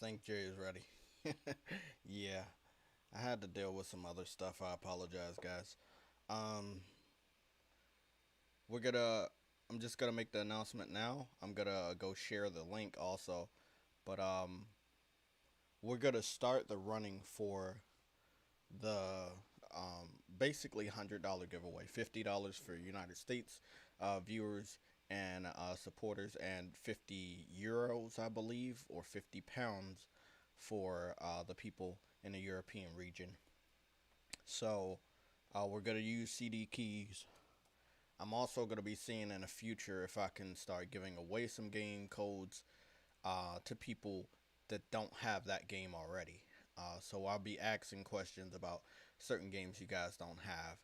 think Jay is ready. Yeah, I had to deal with some other stuff. I apologize, guys. Um, we're gonna. I'm just gonna make the announcement now. I'm gonna go share the link also, but we're gonna start the running for the basically $100 giveaway. $50 for United States viewers and supporters, and €50, I believe, or £50 for the people in the European region. So we're gonna use CD keys. I'm also gonna be seeing in the future if I can start giving away some game codes to people that don't have that game already. So I'll be asking questions about certain games you guys don't have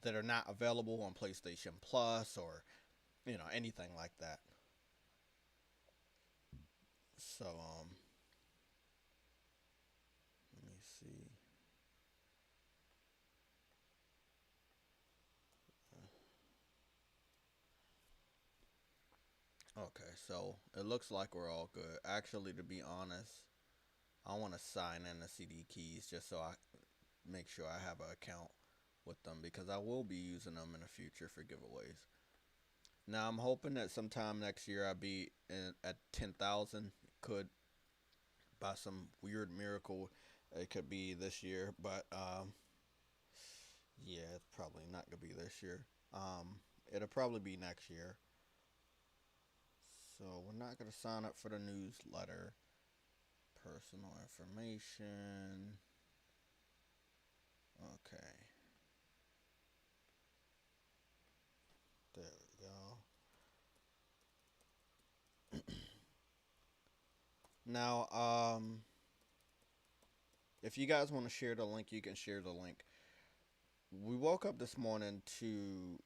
that are not available on PlayStation Plus or anything like that. So let me see. Okay, so it looks like we're all good. Actually, to be honest, I want to sign in the CD keys just so I make sure I have an account with them because I will be using them in the future for giveaways. Now I'm hoping that sometime next year I'll be at 10,000. Could by some weird miracle it could be this year, but yeah, it's probably not gonna be this year. It'll probably be next year. So we're not gonna sign up for the newsletter. Personal information. Okay, there we go. Now, if you guys want to share the link, you can share the link. We woke up this morning to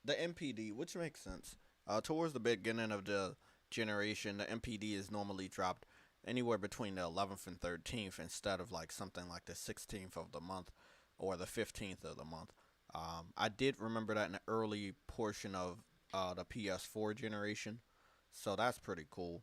the NPD, which makes sense. Towards the beginning of the generation, the NPD is normally dropped anywhere between the 11th and 13th instead of like something like the 16th of the month or the 15th of the month. I did remember that in the early portion of the PS4 generation, so that's pretty cool.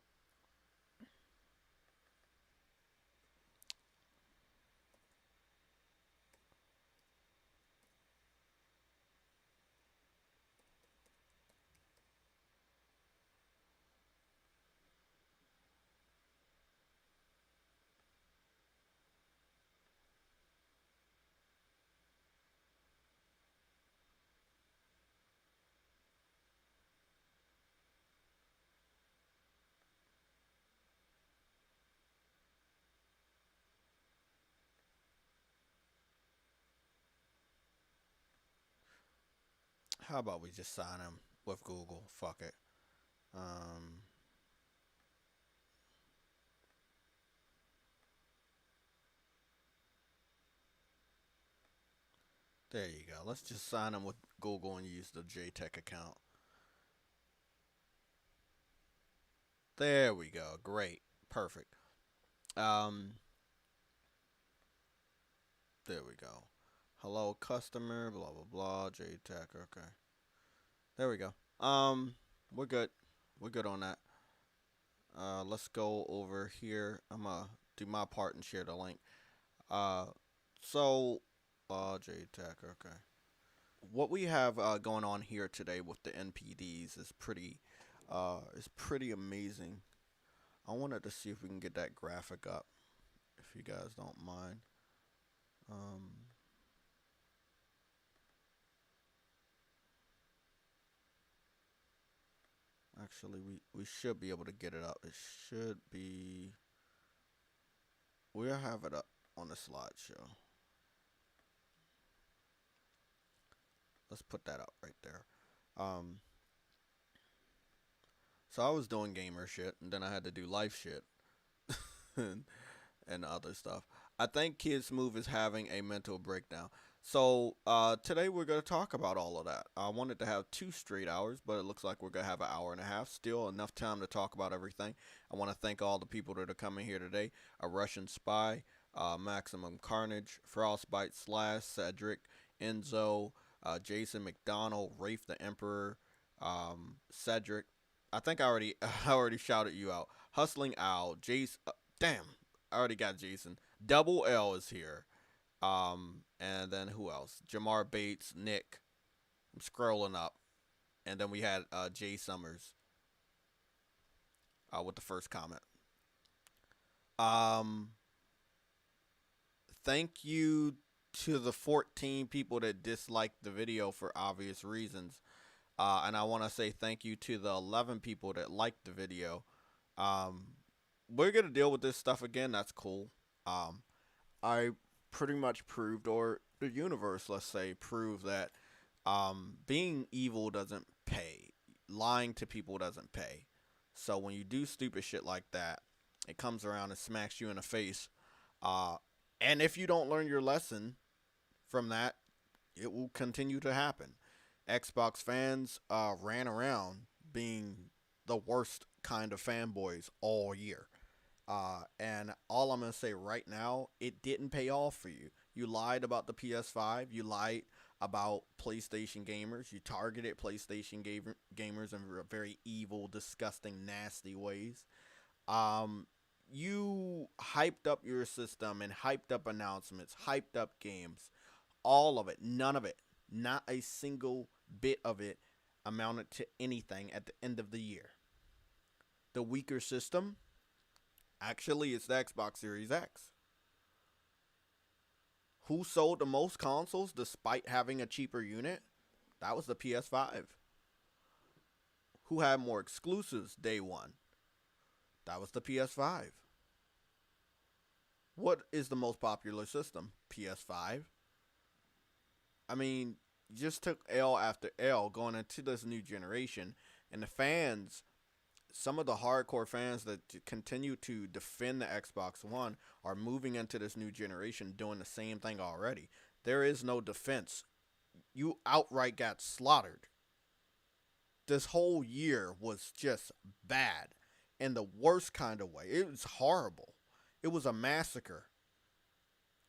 How about we just sign him with Google? Fuck it. Um, there you go. Let's just sign him with Google and use the JTech account. There we go. Great. Perfect. Um, there we go. Hello, customer. Blah blah blah. JTech. Okay. There we go. We're good. We're good on that. Let's go over here. I'm gonna do my part and share the link. Uh, so, JTech. Okay. What we have going on here today with the NPDs is pretty amazing. I wanted to see if we can get that graphic up, if you guys don't mind. Um, Actually, we should be able to get it up. It should be. We'll have it up on the slideshow. Let's put that up right there. Um, so I was doing gamer shit, and then I had to do life shit and, and other stuff. I think Kid Smooth is having a mental breakdown. So today we're gonna talk about all of that. I wanted to have 2 straight hours, but it looks like we're gonna have an hour and a half. Still enough time to talk about everything. I want to thank all the people that are coming here today. A Russian Spy, Maximum Carnage, Frostbite Slash, Cedric, Enzo, Jason McDonald, Rafe the Emperor, Cedric. I think I already I already shouted you out. Hustling Owl, Jason. Damn, I already got Jason. Double L is here. And then who else? Jamar Bates, Nick. I'm scrolling up, and then we had Jay Summers with the first comment. Um, Thank you to the 14 people that disliked the video for obvious reasons. And I want to say thank you to the 11 people that liked the video. Um, we're going to deal with this stuff again. That's cool. I pretty much proved, or the universe, let's say, proved that being evil doesn't pay. Lying to people doesn't pay. So when you do stupid shit like that, it comes around and smacks you in the face. And if you don't learn your lesson from that, it will continue to happen. Xbox fans ran around being the worst kind of fanboys all year. And all I'm going to say right now, it didn't pay off for you. You lied about the PS5. You lied about PlayStation gamers. You targeted PlayStation gamers in very evil, disgusting, nasty ways. You hyped up your system and hyped up announcements, hyped up games. All of it. None of it. Not a single bit of it amounted to anything at the end of the year. The weaker system, actually, it's the Xbox Series X. Who sold the most consoles despite having a cheaper unit? That was the PS5. Who had more exclusives day one? That was the PS5. What is the most popular system? PS5. I mean, just took L after L going into this new generation, and the fans, some of the hardcore fans that continue to defend the Xbox One are moving into this new generation doing the same thing already. There is no defense. You outright got slaughtered. This whole year was just bad in the worst kind of way. It was horrible. It was a massacre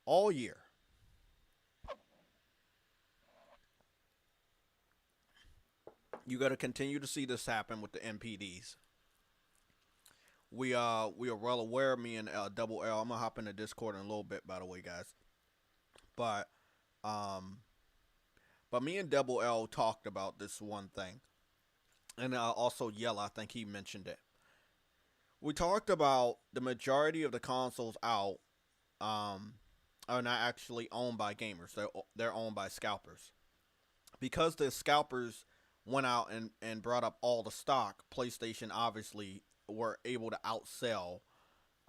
all year. You got to continue to see this happen with the NPDs. We are well aware. Me and Double L. I'm gonna hop into Discord in a little bit, by the way, guys. But me and Double L talked about this one thing, and also Yella. I think he mentioned it. We talked about the majority of the consoles out are not actually owned by gamers. They're owned by scalpers. Because the scalpers went out and brought up all the stock, PlayStation obviously were able to outsell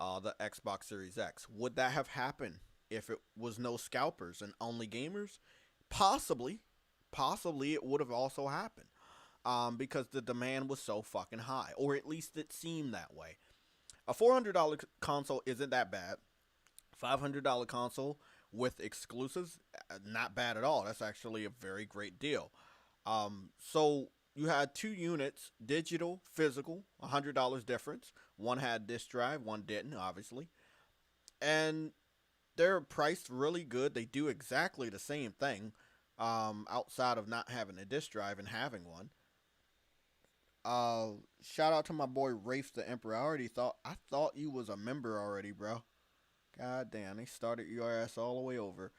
the Xbox Series X. Would that have happened if it was no scalpers and only gamers? Possibly. Possibly it would have also happened. Because the demand was so fucking high. Or at least it seemed that way. A $400 console isn't that bad. $500 console with exclusives, not bad at all. That's actually a very great deal. So you had two units, digital, physical, $100 difference. One had disk drive, one didn't, obviously. And they're priced really good. They do exactly the same thing, outside of not having a disk drive and having one. Shout out to my boy Rafe the Emperor. I thought you was a member already, bro. God damn, they started your ass all the way over.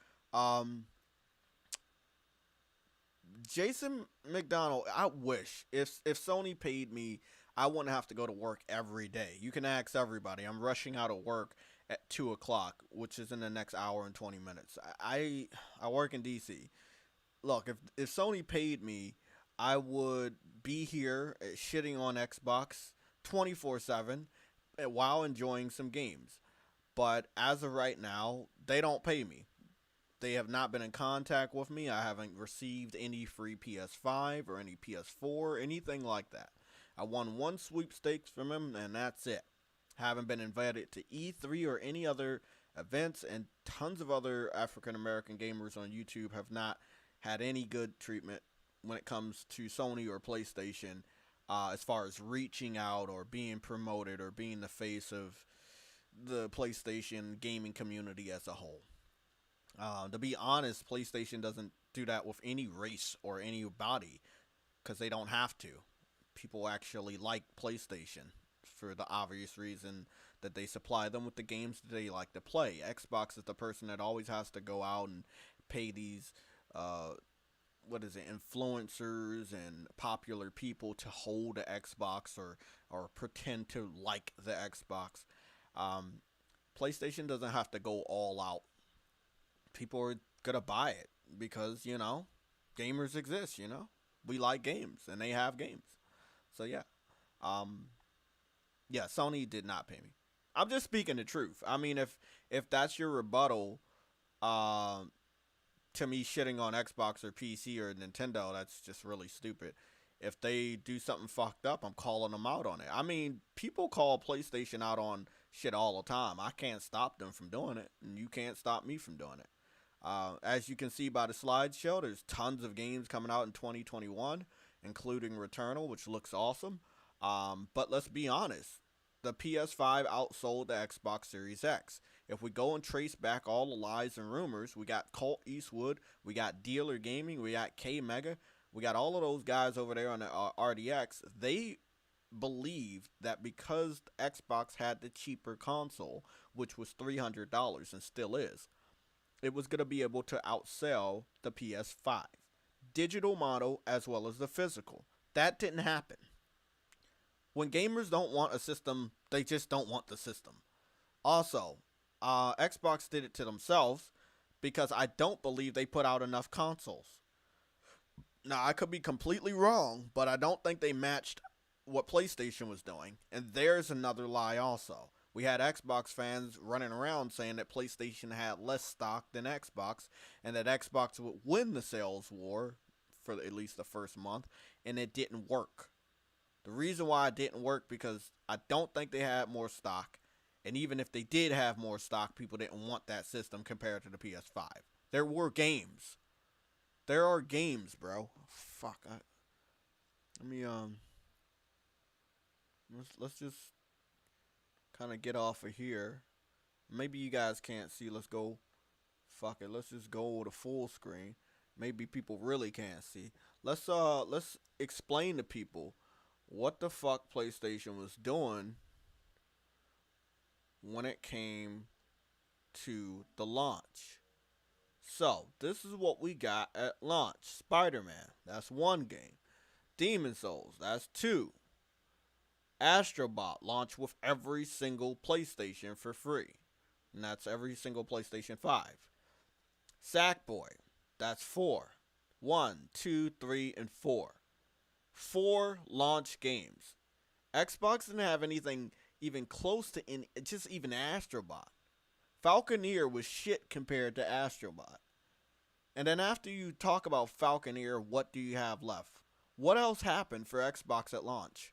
Jason McDonald, I wish if Sony paid me, I wouldn't have to go to work every day. You can ask everybody. I'm rushing out of work at 2 o'clock, which is in the next hour and 20 minutes. I work in DC. Look, if Sony paid me, I would be here shitting on Xbox 24/7 while enjoying some games. But as of right now, they don't pay me. They have not been in contact with me. I haven't received any free PS5 or any PS4, anything like that. I won one sweepstakes from them, and that's it. Haven't been invited to E3 or any other events, and tons of other African American gamers on YouTube have not had any good treatment when it comes to Sony or PlayStation, as far as reaching out or being promoted or being the face of the PlayStation gaming community as a whole. To be honest, PlayStation doesn't do that with any race or anybody because they don't have to. People actually like PlayStation for the obvious reason that they supply them with the games that they like to play. Xbox is the person that always has to go out and pay these what is it, influencers and popular people to hold the Xbox or pretend to like the Xbox. Um, PlayStation doesn't have to go all out. People are gonna buy it because gamers exist. We like games and they have games. So yeah, um, yeah. Sony did not pay me. I'm just speaking the truth. I mean, if that's your rebuttal, um, to me shitting on Xbox or PC or Nintendo, that's just really stupid. If they do something fucked up, I'm calling them out on it. I mean, people call PlayStation out on shit all the time. I can't stop them from doing it, and you can't stop me from doing it. As you can see by the slideshow, there's tons of games coming out in 2021, including Returnal, which looks awesome. But let's be honest, the PS5 outsold the Xbox Series X. If we go and trace back all the lies and rumors, we got Colt Eastwood, we got Dealer Gaming, we got K Mega, we got all of those guys over there on the RDX. They believed that because Xbox had the cheaper console, which was $300 and still is, it was going to be able to outsell the PS5. Digital model as well as the physical. That didn't happen. When gamers don't want a system, they just don't want the system. Also, Xbox did it to themselves because I don't believe they put out enough consoles. Now, I could be completely wrong, but I don't think they matched what PlayStation was doing. And there's another lie also. We had Xbox fans running around saying that PlayStation had less stock than Xbox and that Xbox would win the sales war for at least the first month, and it didn't work. The reason why it didn't work because I don't think they had more stock, and even if they did have more stock, people didn't want that system compared to the PS5. There were games. There are games, bro. Fuck. Let me let's just kind of get off of here. Maybe you guys can't see. Let's go. Fuck it. Let's just go to full screen. Maybe people really can't see. Let's explain to people what the fuck PlayStation was doing when it came to the launch. So, this is what we got at launch. Spider-Man, that's one game. Demon Souls, that's two. Astrobot launched with every single PlayStation for free. And that's every single PlayStation 5. Sackboy, that's 4. 1, 2, 3, and 4. 4 launch games. Xbox didn't have anything even close to just even Astrobot. Falconeer was shit compared to Astrobot. And then after you talk about Falconeer, what do you have left? What else happened for Xbox at launch?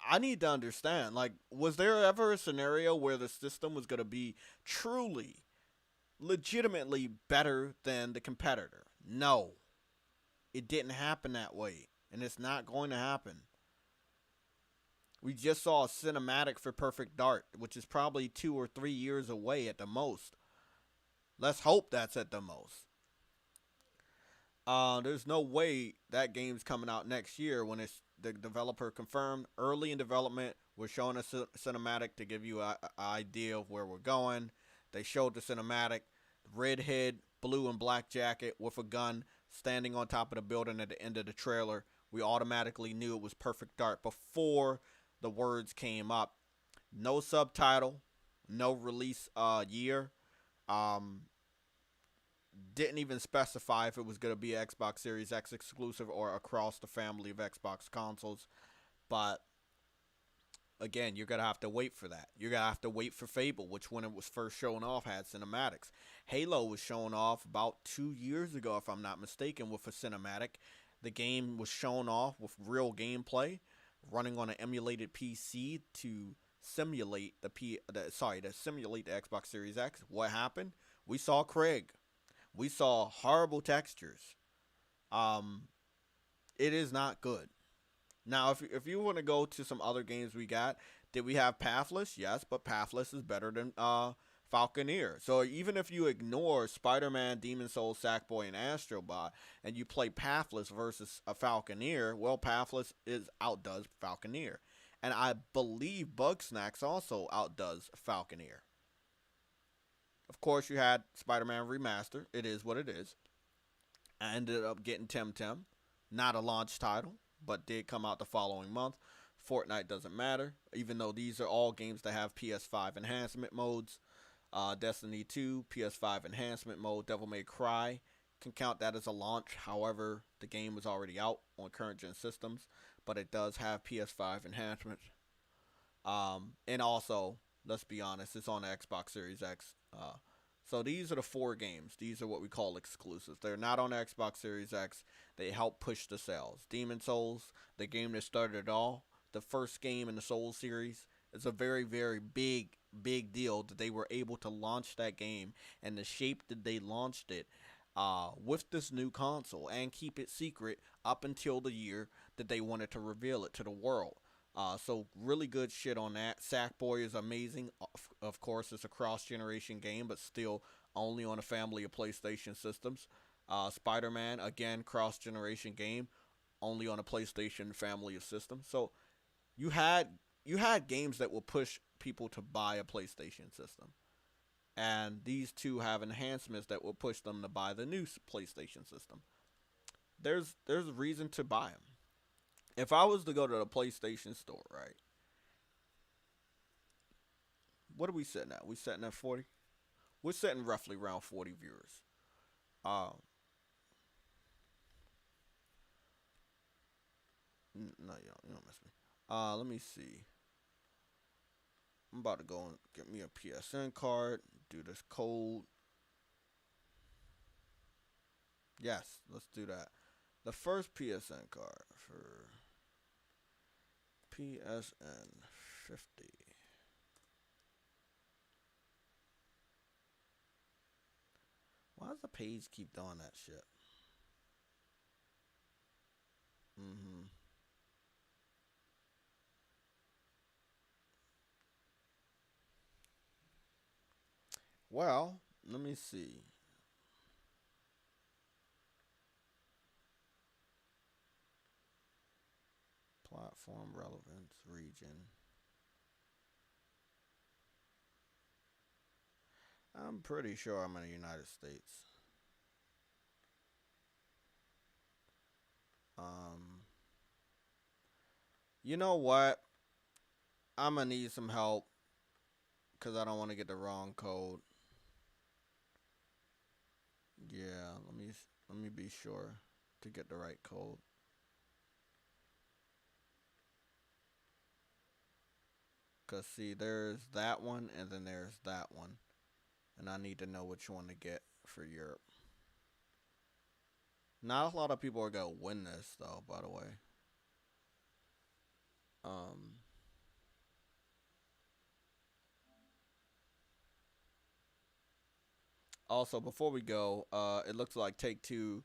I need to understand, like, was there ever a scenario where the system was going to be truly, legitimately better than the competitor? No. It didn't happen that way, and it's not going to happen. We just saw a cinematic for Perfect Dark, which is probably 2 or 3 years away at the most. Let's hope that's at the most. There's no way that game's coming out next year when it's the developer confirmed early in development. We're showing a cinematic to give you an idea of where we're going. They showed the cinematic, red head, blue and black jacket with a gun standing on top of the building at the end of the trailer. We automatically knew it was Perfect Dark before the words came up. No subtitle, no release year. Didn't even specify if it was going to be Xbox Series X exclusive or across the family of Xbox consoles. But again, you're going to have to wait for that. You're going to have to wait for Fable, which when it was first shown off had cinematics. Halo was shown off about 2 years ago, if I'm not mistaken, with a cinematic. The game was shown off with real gameplay, running on an emulated PC to simulate to simulate the Xbox Series X. What happened? We saw Craig. We saw horrible textures. It is not good. Now, if you want to go to some other games we got, did we have Pathless? Yes, but Pathless is better than Falconeer. So even if you ignore Spider-Man, Demon Souls, Sackboy, and Astrobot, and you play Pathless versus a Falconeer, well, Pathless outdoes Falconeer. And I believe Bugsnax also outdoes Falconeer. Of course, you had Spider-Man Remastered. It is what it is. I ended up getting Temtem, not a launch title, but did come out the following month. Fortnite doesn't matter, even though these are all games that have PS5 enhancement modes. Destiny 2, PS5 enhancement mode. Devil May Cry can count that as a launch. However, the game was already out on current gen systems, but it does have PS5 enhancements. And also, let's be honest, it's on the Xbox Series X. So these are the four games. These are what we call exclusives. They're not on the Xbox Series X. They help push the sales. Demon Souls, the game that started it all, the first game in the Souls series, it's a very, very big deal that they were able to launch that game and the shape that they launched it with this new console and keep it secret up until the year that they wanted to reveal it to the world. So really good shit on that. Sackboy is amazing. Of course, it's a cross-generation game, but still only on a family of PlayStation systems. Spider-Man, again, cross-generation game, only on a PlayStation family of systems. So you had games that will push people to buy a PlayStation system, and these two have enhancements that will push them to buy the new PlayStation system. There's a reason to buy them. If I was to go to the PlayStation store, right? What are we setting at? We setting at 40? We're setting roughly around 40 viewers. Uh, no, you don't miss me. Let me see. I'm about to go and get me a PSN card. Do this code. Yes, let's do that. The first PSN card for PSN 50. Why does the page keep doing that shit? Mm-hmm. Well, let me see. Platform relevance region. I'm pretty sure I'm in the United States. Um, you know what? I'm gonna need some help because I don't want to get the wrong code. Yeah, let me be sure to get the right code. Cause see, there's that one and then there's that one, and I need to know which one to get for Europe. Not a lot of people are gonna win this though, by the way. Um, Also, before we go, it looks like Take Two,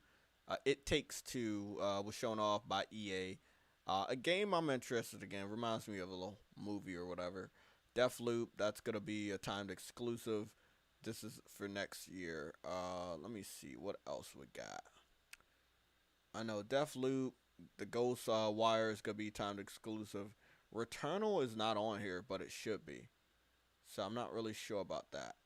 It Takes Two, was shown off by EA. A game I'm interested in. Reminds me of a little movie or whatever. Deathloop. That's gonna be a timed exclusive. This is for next year. Let me see what else we got. I know Deathloop. The Ghost Wire is gonna be timed exclusive. Returnal is not on here, but it should be. So I'm not really sure about that.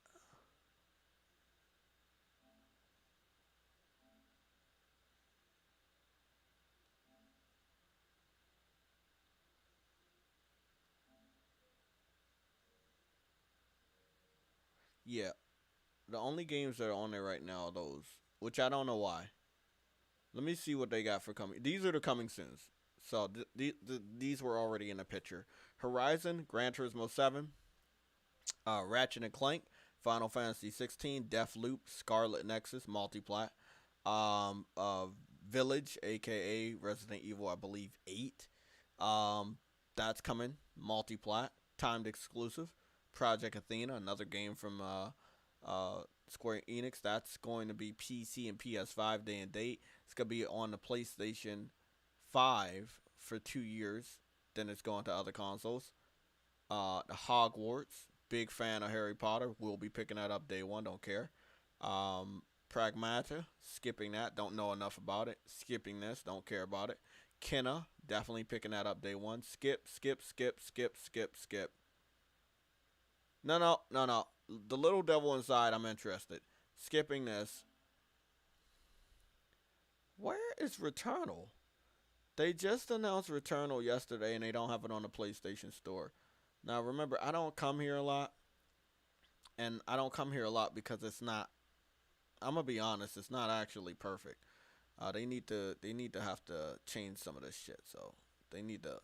Yeah, the only games that are on there right now are those, which I don't know why. Let me see what they got for coming. These are the coming soons. So these were already in the picture. Horizon, Gran Turismo 7, Ratchet and Clank, Final Fantasy 16, Deathloop, Scarlet Nexus, Multiplat, um, uh, Village, aka Resident Evil, I believe 8. Um, that's coming, Multiplat, timed exclusive. Project Athena, another game from Square Enix. That's going to be PC and PS5 day and date. It's going to be on the PlayStation 5 for 2 years. Then it's going to other consoles. The Hogwarts, big fan of Harry Potter. We'll be picking that up day one. Don't care. Pragmata, skipping that. Don't know enough about it. Skipping this. Don't care about it. Kenna, definitely picking that up day one. Skip, skip, skip, skip, skip, skip. No, no, no, no. The Little Devil Inside, I'm interested. Skipping this. Where is Returnal? They just announced Returnal yesterday and they don't have it on the PlayStation Store. Now, remember, I don't come here a lot. And I don't come here a lot because it's not, I'm going to be honest, it's not actually perfect. They need to have to change some of this shit. So they need to.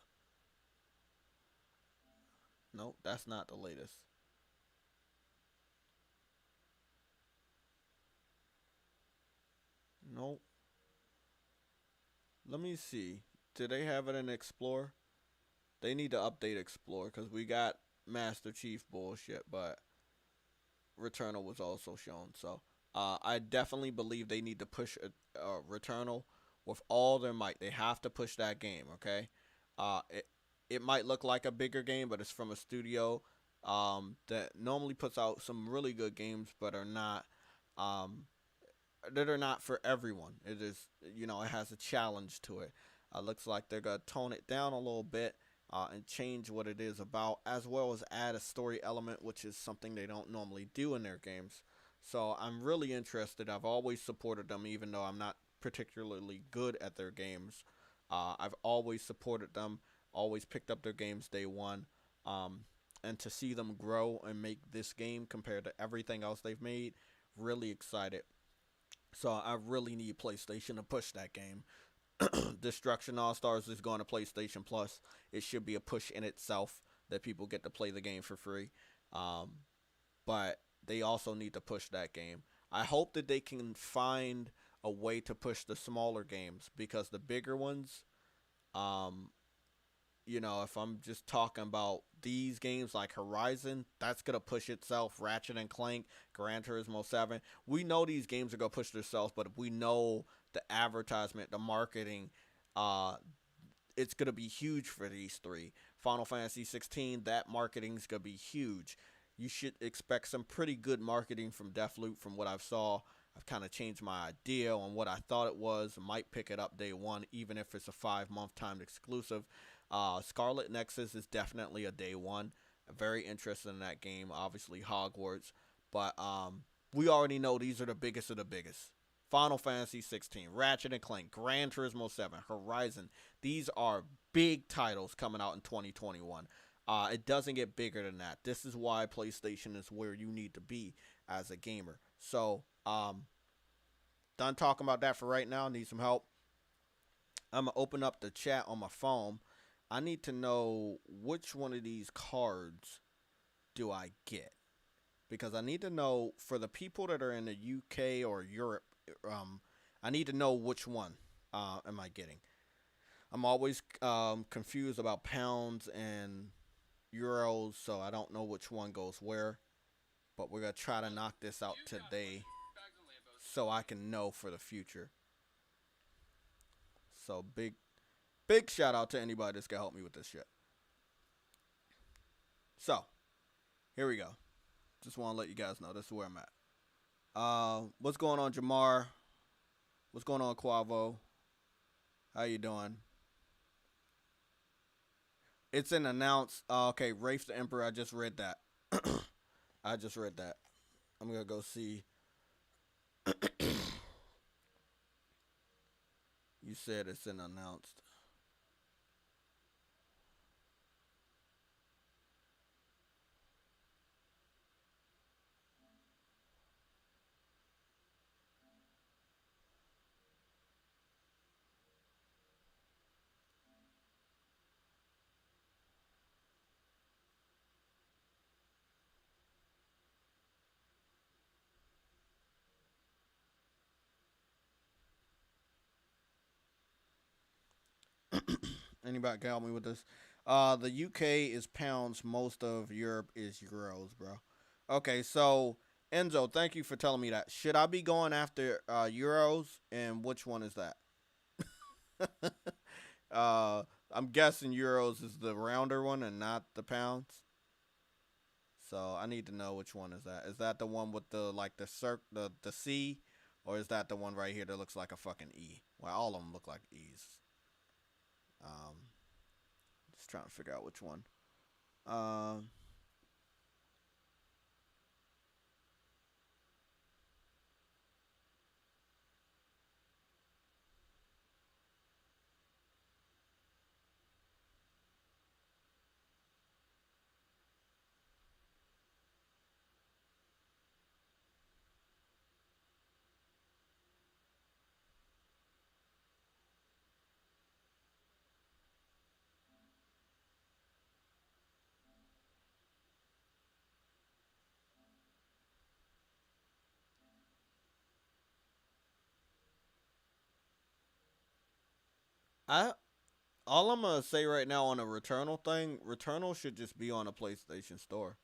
No, that's not the latest. Nope. Let me see. Do they have it in Explore? They need to update Explore because we got Master Chief bullshit, but Returnal was also shown. So I definitely believe they need to push Returnal with all their might. They have to push that game. Okay. It might look like a bigger game, but it's from a studio that normally puts out some really good games, but are not um, that are not for everyone. It is, it has a challenge to it. Looks like they're gonna tone it down a little bit and change what it is about, as well as add a story element, which is something they don't normally do in their games. So I'm really interested. I've always supported them, even though I'm not particularly good at their games. I've always supported them, always picked up their games day one. Um, and to see them grow and make this game compared to everything else they've made, really excited. So I really need PlayStation to push that game. Destruction All Stars is going to PlayStation Plus. It should be a push in itself that people get to play the game for free. Um, but they also need to push that game. I hope that they can find a way to push the smaller games because the bigger ones, um, if I'm just talking about these games like Horizon, that's gonna push itself. Ratchet and Clank, Gran Turismo 7. We know these games are gonna push themselves, but we know the advertisement, the marketing, uh, it's gonna be huge for these three. Final Fantasy 16, that marketing's gonna be huge. You should expect some pretty good marketing from Deathloop. From what I've saw, I've kind of changed my idea on what I thought it was. Might pick it up day one, even if it's a 5 month timed exclusive. Scarlet Nexus is definitely a day one. I'm very interested in that game. Obviously Hogwarts, but we already know these are the biggest of the biggest. Final Fantasy 16, Ratchet and Clank, Gran Turismo 7, Horizon. These are big titles coming out in 2021. It doesn't get bigger than that. This is why PlayStation is where you need to be as a gamer. So, done talking about that for right now. Need some help. I'm going to open up the chat on my phone. I need to know which one of these cards do I get. Because I need to know for the people that are in the UK or Europe, I need to know which one am I getting. I'm always confused about pounds and euros, so I don't know which one goes where. But we're going to try to knock this out today so I can know for the future. So big shout out to anybody that's going to help me with this shit. So, here we go. Just want to let you guys know this is where I'm at. What's going on, Jamar? What's going on, Quavo? How you doing? It's an announced. Okay, Rafe the Emperor. I just read that. I just read that. I'm gonna go see. You said it's an announced. Anybody can help me with this? The UK is pounds. Most of Europe is euros, bro. Okay, so Enzo, thank you for telling me that. Should I be going after euros, and which one is that? uh, I'm guessing euros is the rounder one and not the pounds. So I need to know which one is that. Is that the one with the like the C, or is that the one right here that looks like a fucking E? Well, all of them look like E's. Just trying to figure out which one. Um, I all I'm gonna say right now on the Returnal thing, Returnal should just be on a PlayStation Store.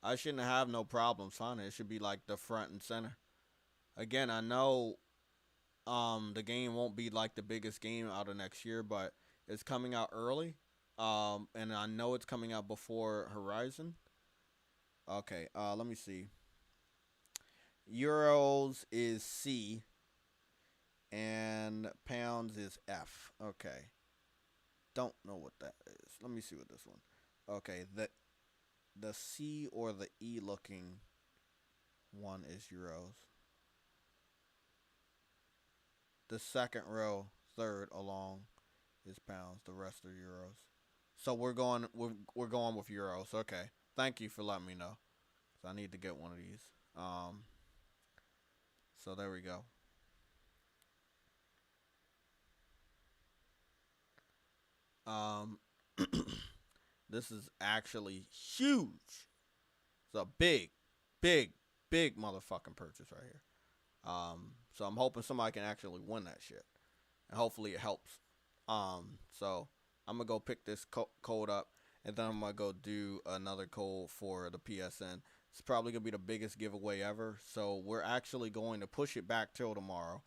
I shouldn't have no problems finding it. It should be like the front and center. Again, I know the game won't be like the biggest game out of next year, but it's coming out early. And I know it's coming out before Horizon. Okay, let me see. Euros is C and pounds is F. Okay. Don't know what that is. Let me see what this one. Okay, the C or the E looking one is euros. The second row, third along, is pounds. The rest are euros. So we're going with euros. Okay. Thank you for letting me know. So I need to get one of these. So there we go. Um, this is actually huge. It's a big, big, big motherfucking purchase right here. So I'm hoping somebody can actually win that shit, and hopefully it helps. So I'm gonna go pick this code up, and then I'm gonna go do another code for the PSN. It's probably gonna be the biggest giveaway ever. So we're actually going to push it back till tomorrow.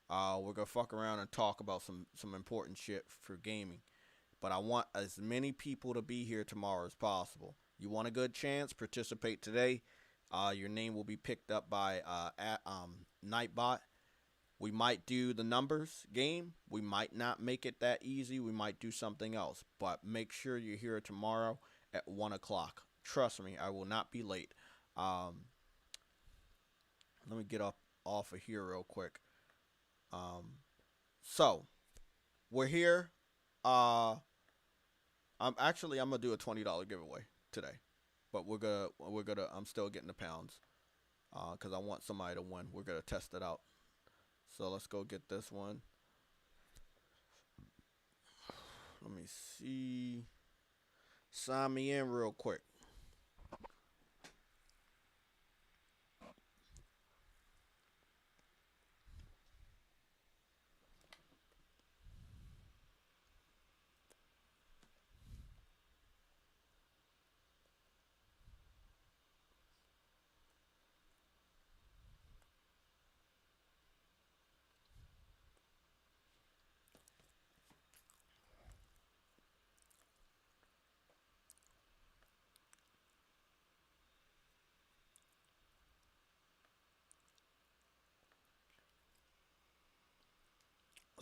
We're gonna fuck around and talk about some important shit for gaming. But I want as many people to be here tomorrow as possible. You want a good chance? Participate today. Your name will be picked up by Nightbot. We might do the numbers game. We might not make it that easy. We might do something else. But make sure you're here tomorrow at 1 o'clock. Trust me, I will not be late. Let me get up off of here real quick. So we're here. I'm gonna do a $20 giveaway today, but we're gonna I'm still getting the pounds, because I want somebody to win. We're gonna test it out. So let's go get this one. Let me see. Sign me in real quick.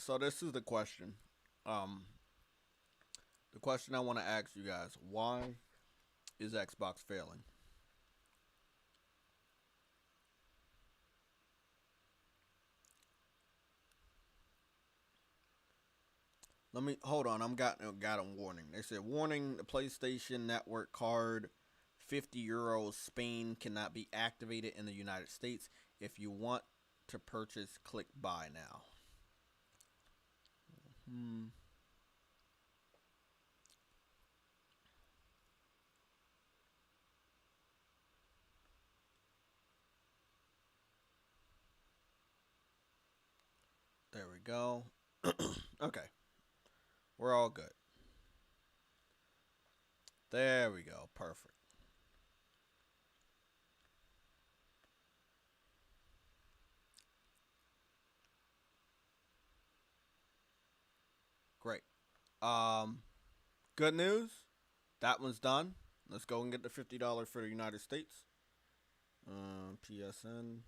So this is the question. Um, the question I want to ask you guys: why is Xbox failing? Let me hold on. Got a warning. They said warning: the PlayStation Network card, €50. Spain cannot be activated in the United States. If you want to purchase, click buy now. There we go. Okay, we're all good. There we go. Perfect. Great. Um, Good news. That one's done. Let's go and get the $50 for the United States. PSN.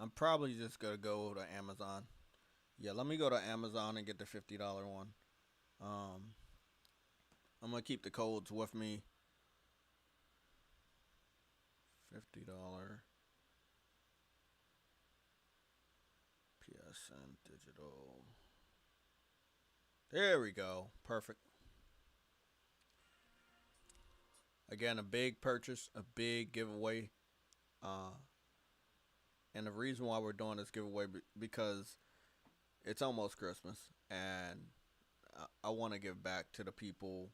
I'm probably just gonna go to Amazon. Yeah, let me go to Amazon and get the $50 one. Um, I'm gonna keep the codes with me. $50 PSN digital. There we go. Perfect. Again, a big purchase, a big giveaway. Uh, and the reason why we're doing this giveaway because it's almost Christmas, and I want to give back to the people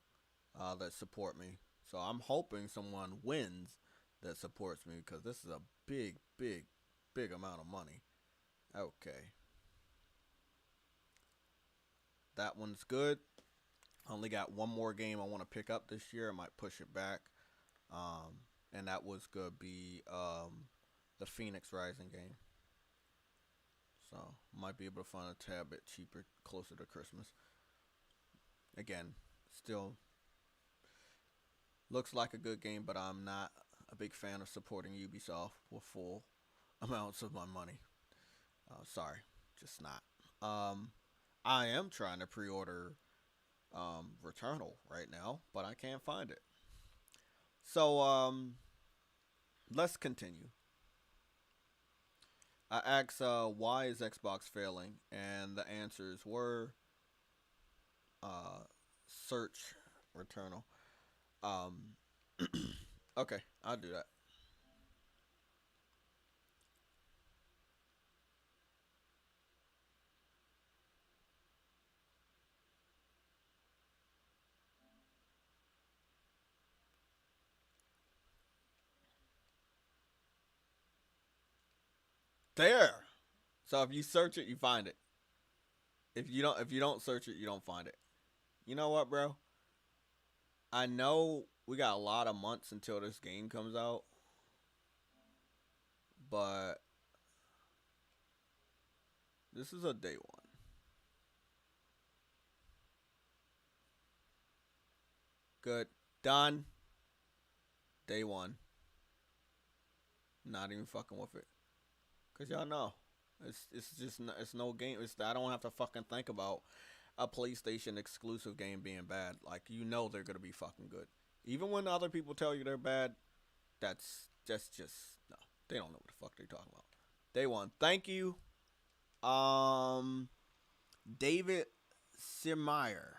that support me. So I'm hoping someone wins that supports me because this is a big, big, big amount of money. Okay. That one's good. I only got one more game I want to pick up this year. I might push it back. And that was going to be the Phoenix Rising game. So might be able to find a tad bit cheaper closer to Christmas. Again, still looks like a good game, but I'm not a big fan of supporting Ubisoft with full amounts of my money. Sorry, just not. I am trying to pre-order Returnal right now, but I can't find it. So let's continue. I asked why is Xbox failing, and the answers were uh, search Returnal. Um, okay, I'll do that. There. So if you search it, you find it. If you don't search it, you don't find it. You know what, bro? I know we got a lot of months until this game comes out, but this is a day one. Good. Done. Day one. Not even fucking with it. Cause y'all know. It's just it's no game. I don't have to fucking think about a PlayStation exclusive game being bad. Like you know they're gonna be fucking good. Even when other people tell you they're bad, that's just no. They don't know what the fuck they're talking about. Day one. Thank you. Um David Simeyer.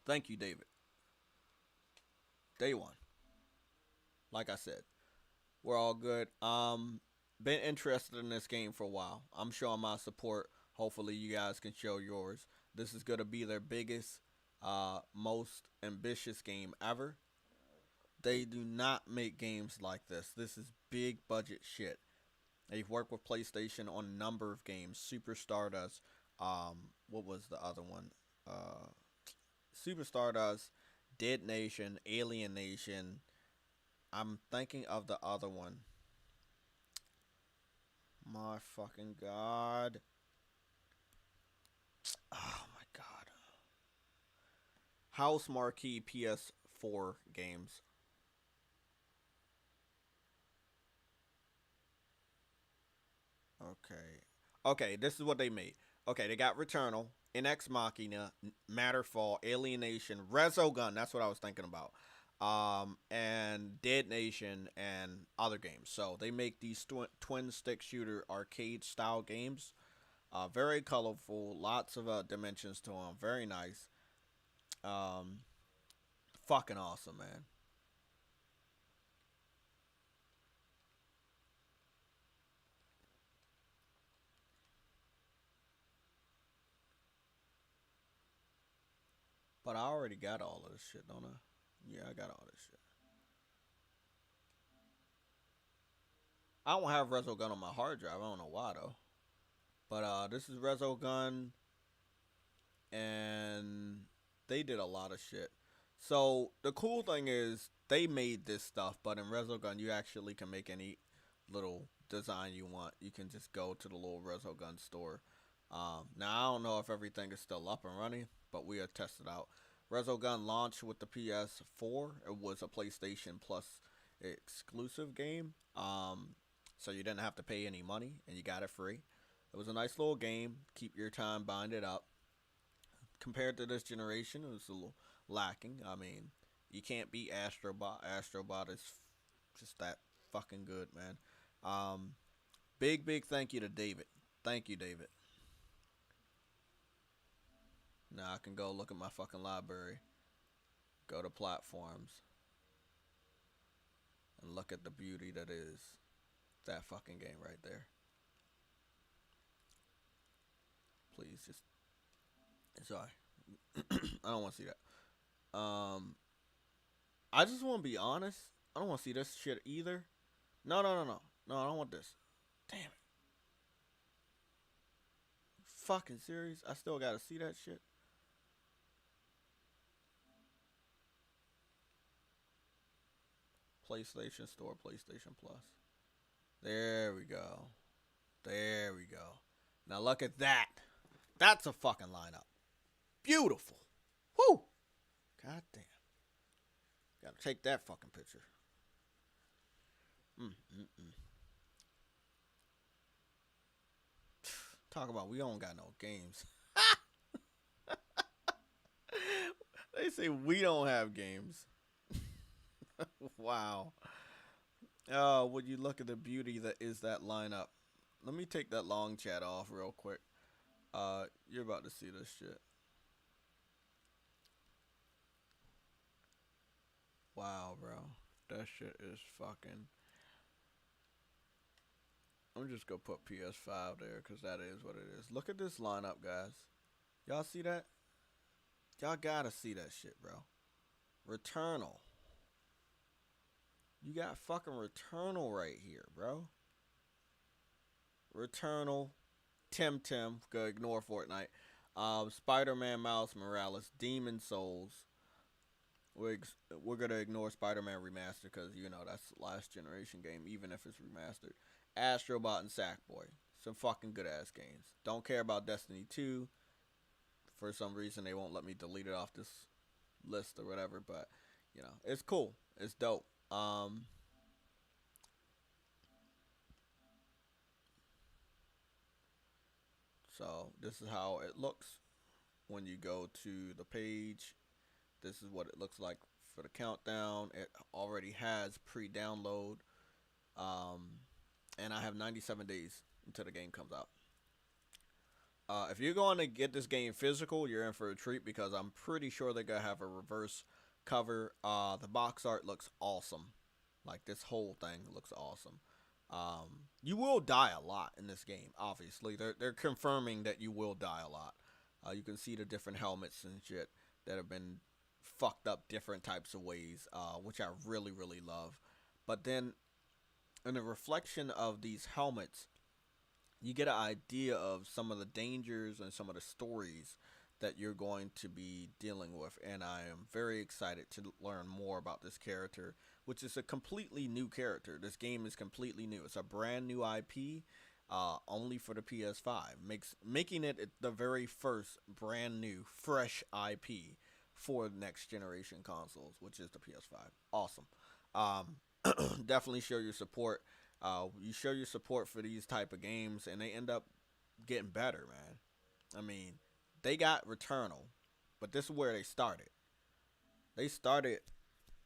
Thank you, David. Day one. Like I said, we're all good. Been interested in this game for a while. I'm showing my support. Hopefully, you guys can show yours. This is gonna be their biggest, most ambitious game ever. They do not make games like this. This is big budget shit. They've worked with PlayStation on a number of games. Super Stardust. What was the other one? Uh, Super Stardust, Dead Nation, Alien Nation. I'm thinking of the other one. My fucking god. Oh my god. Housemarque PS4 games. Okay. Okay, this is what they made. Okay, they got Returnal, NX Machina, Matterfall, Alienation, Resogun. That's what I was thinking about. And Dead Nation and other games. So they make these twin stick shooter arcade style games. Very colorful, lots of dimensions to them. Very nice. Um, Fucking awesome, man. But I already got all of this shit, don't I? Yeah, I got all this shit. I don't have Resogun on my hard drive. I don't know why though. But this is Resogun, and they did a lot of shit. So the cool thing is they made this stuff, but in Resogun you actually can make any little design you want. You can just go to the little Resogun store. Now I don't know if everything is still up and running, but we have tested out. Resogun launched with the PS4. It was a PlayStation Plus exclusive game. so you didn't have to pay any money and you got it free. It was a nice little game. Keep your time, bind it up. Compared to this generation, it was a little lacking. I mean, you can't beat Astrobot. Astrobot is just that fucking good, man. Um, big thank you to David. Thank you, David. Now I can go look at my fucking library, go to platforms, and look at the beauty that is that fucking game right there. Please just sorry. I don't want to see that. I just want to be honest. I don't want to see this shit either. No. No, I don't want this. Damn it. Fucking serious? I still gotta see that shit. PlayStation Store, PlayStation Plus. There we go. There we go. Now look at that. That's a fucking lineup. Beautiful. Whoo! God damn. Gotta take that fucking picture. Talk about we don't got no games. They say we don't have games. Wow. Oh, would you look at the beauty that is that lineup? Let me take that long chat off real quick. You're about to see this shit. Wow, bro. That shit is fucking... I'm just gonna put PS5 there because that is what it is. Look at this lineup, guys. Y'all see that? Y'all gotta see that shit, bro. Returnal. You got fucking Returnal right here, bro. Returnal. Temtem. Go ignore Fortnite. Spider-Man Miles Morales. Demon Souls. We're gonna ignore Spider-Man Remastered because, you know, that's the last generation game, even if it's remastered. Astrobot and Sackboy. Some fucking good ass games. Don't care about Destiny 2. For some reason, they won't let me delete it off this list or whatever, but, you know, it's cool. It's dope. So this is how it looks when you go to the page. This is what it looks like for the countdown. It already has pre-download, and I have 97 days until the game comes out. If you're going to get this game physical, you're in for a treat because I'm pretty sure they're gonna have a reverse cover. The box art looks awesome. Like, this whole thing looks awesome. You will die a lot in this game. Obviously, they're confirming that you will die a lot. You can see the different helmets and shit that have been fucked up different types of ways, which I really love. But then, in the reflection of these helmets, you get an idea of some of the dangers and some of the stories that you're going to be dealing with, and I am very excited to learn more about this character, which is a completely new character. This game is completely new. It's a brand new IP, only for the PS5, making it the very first brand new, fresh IP for next generation consoles, which is the PS5. Awesome. Definitely show your support. You show your support for these type of games, and they end up getting better, man. I mean, they got Returnal, but this is where they started. They started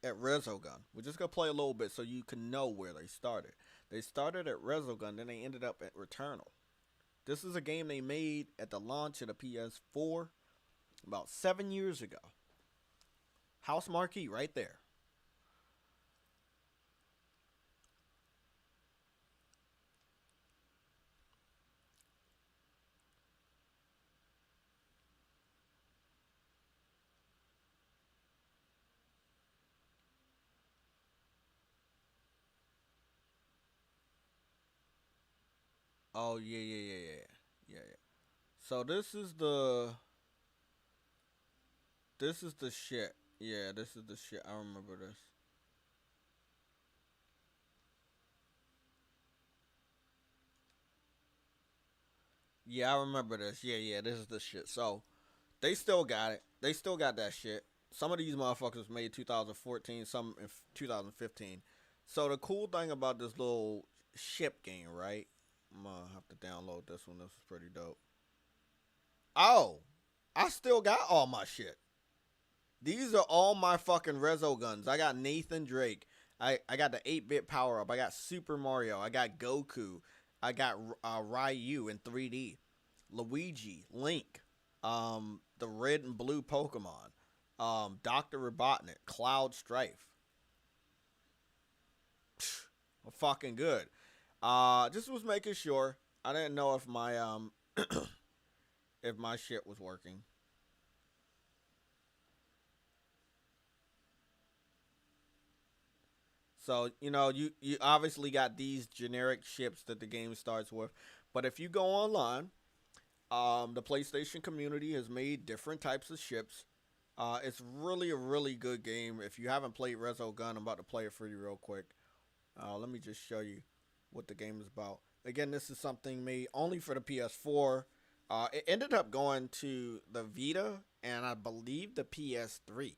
at Resogun. We're just going to play a little bit so you can know where they started. They started at Resogun, then they ended up at Returnal. This is a game they made at the launch of the PS4 about 7 years ago. Housemarque right there. Oh, yeah. So this is the shit. Yeah, this is the shit. I remember this. Yeah, I remember this. Yeah, this is the shit. So, they still got it. They still got that shit. Some of these motherfuckers made 2014, some in 2015. So the cool thing about this little ship game, right? I'm gonna have to download this one. This is pretty dope. Oh, I still got all my shit. These are all my fucking Rezo guns. I got Nathan Drake. I got the 8-bit power up. I got Super Mario. I got Goku. I got Ryu in 3D. Luigi, Link, the red and blue Pokemon, Dr. Robotnik, Cloud Strife. Fucking good. Just was making sure. I didn't know if my if my shit was working. So, you obviously got these generic ships that the game starts with. But if you go online, the PlayStation community has made different types of ships. It's really a really good game. If you haven't played Rezo Gun, I'm about to play it for you real quick. Let me just show you what the game is about. Again, this is something made only for the PS4. It ended up going to the Vita and I believe the PS3.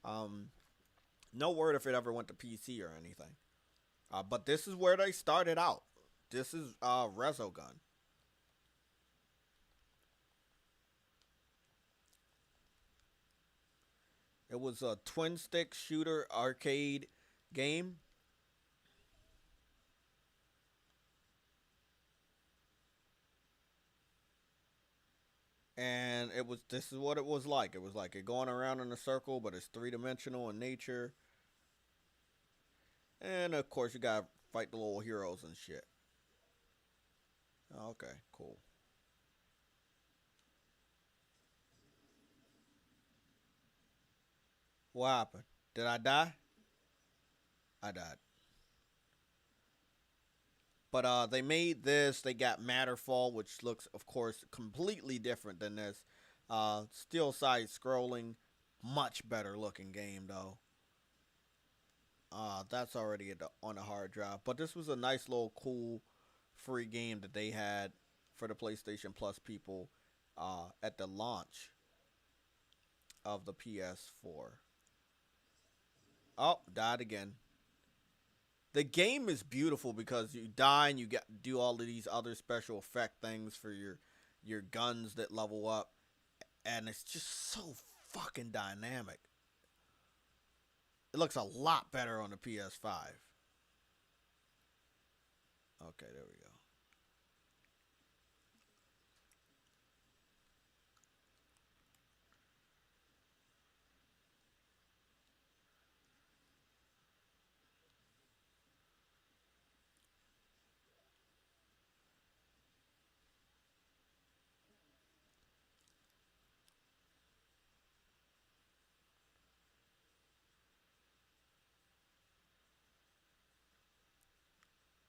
Um, no word if it ever went to PC or anything. But this is where they started out. This is Rezo Gun. It was a twin stick shooter arcade game. And this is what it was like. It was like it going around in a circle, but it's three-dimensional in nature. And of course you gotta fight the little heroes and shit. Okay, cool. What happened? Did I die? I died. But they made this. They got Matterfall, which looks, of course, completely different than this. Still side scrolling, much better looking game though. That's already on the hard drive. But this was a nice little cool free game that they had for the PlayStation Plus people at the launch of the PS4. Oh, died again. The game is beautiful because you die and you get do all of these other special effect things for your guns that level up, and it's just so fucking dynamic. It looks a lot better on the PS5. Okay, there we go.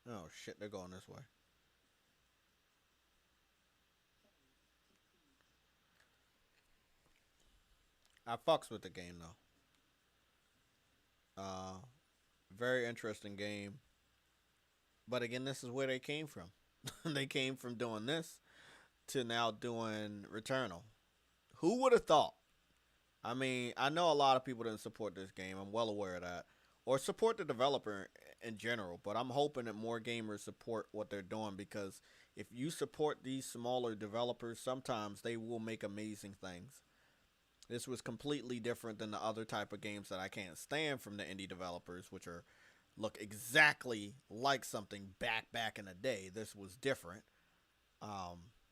Oh shit, they're going this way. I fucks with the game though. Uh, Very interesting game. But again, this is where they came from. They came from doing this to now doing Returnal. Who would have thought? I mean, I know a lot of people didn't support this game. I'm well aware of that. Or support the developer in general. But I'm hoping that more gamers support what they're doing because if you support these smaller developers, sometimes they will make amazing things. This was completely different than the other type of games that I can't stand from the indie developers, which are look exactly like something back in the day. This was different.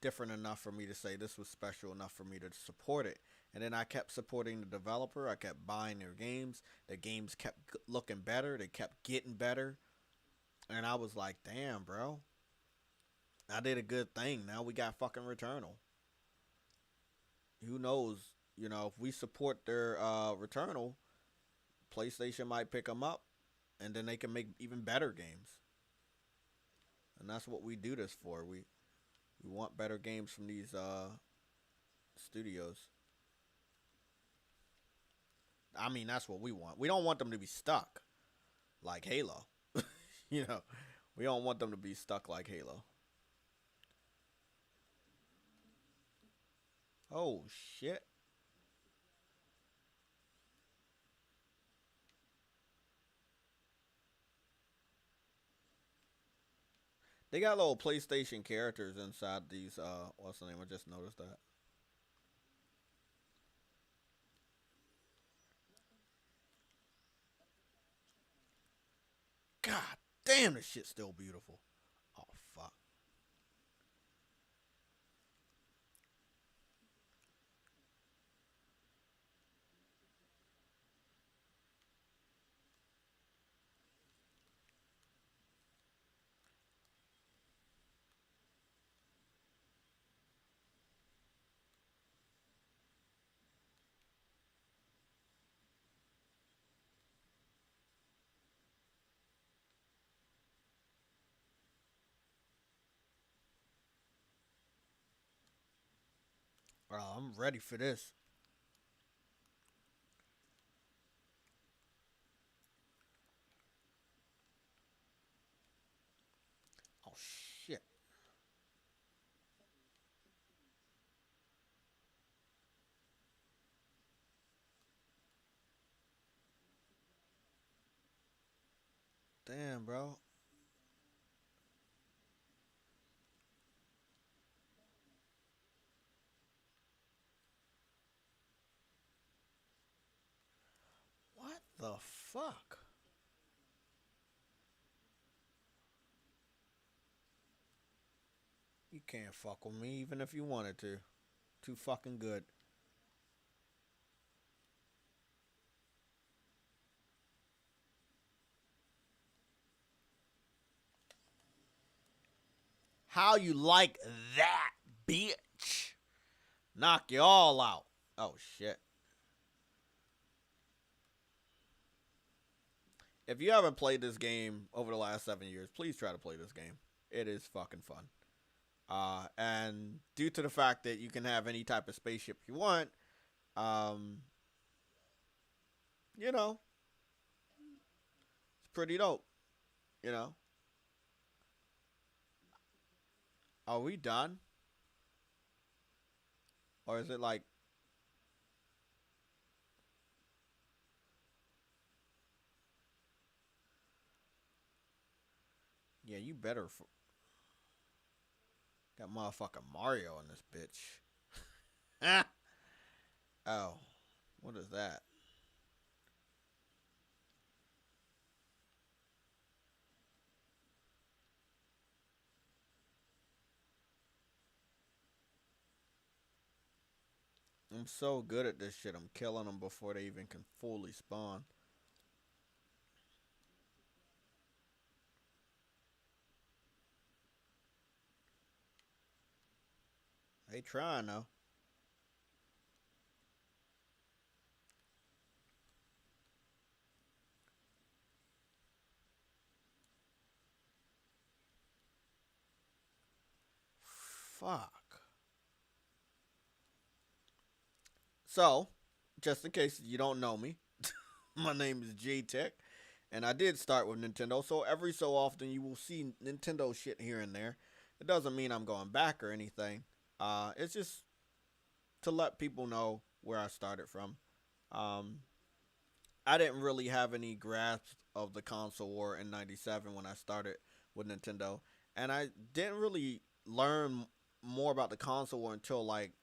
Different enough for me to say this was special enough for me to support it. And then I kept supporting the developer. I kept buying their games. The games kept looking better. They kept getting better. And I was like, damn, bro. I did a good thing. Now we got fucking Returnal. Who knows? If we support their Returnal, PlayStation might pick them up. And then they can make even better games. And that's what we do this for. We want better games from these studios. I mean, that's what we want. We don't want them to be stuck like Halo. you know, we don't want them to be stuck like Halo. Oh shit. They got little PlayStation characters inside these. What's the name? I just noticed that. God damn, this shit's still beautiful. Oh fuck. Oh, I'm ready for this. Oh shit. Damn, bro. What the fuck? You can't fuck with me even if you wanted to. Too fucking good. How you like that, bitch? Knock you all out. Oh shit. If you haven't played this game over the last 7 years, please try to play this game. It is fucking fun. And due to the fact that you can have any type of spaceship you want, um, you know, it's pretty dope. You know, are we done, or is it like, yeah, you better got motherfucking Mario in this bitch? Ah. Oh, what is that? I'm so good at this shit. I'm killing them before they even can fully spawn. They trying though. Fuck. So, just in case you don't know me, my name is JTech, and I did start with Nintendo. So every so often you will see Nintendo shit here and there. It doesn't mean I'm going back or anything. It's just to let people know where I started from. Um, I didn't really have any grasp of the console war in '97 when I started with Nintendo, and I didn't really learn more about the console war until like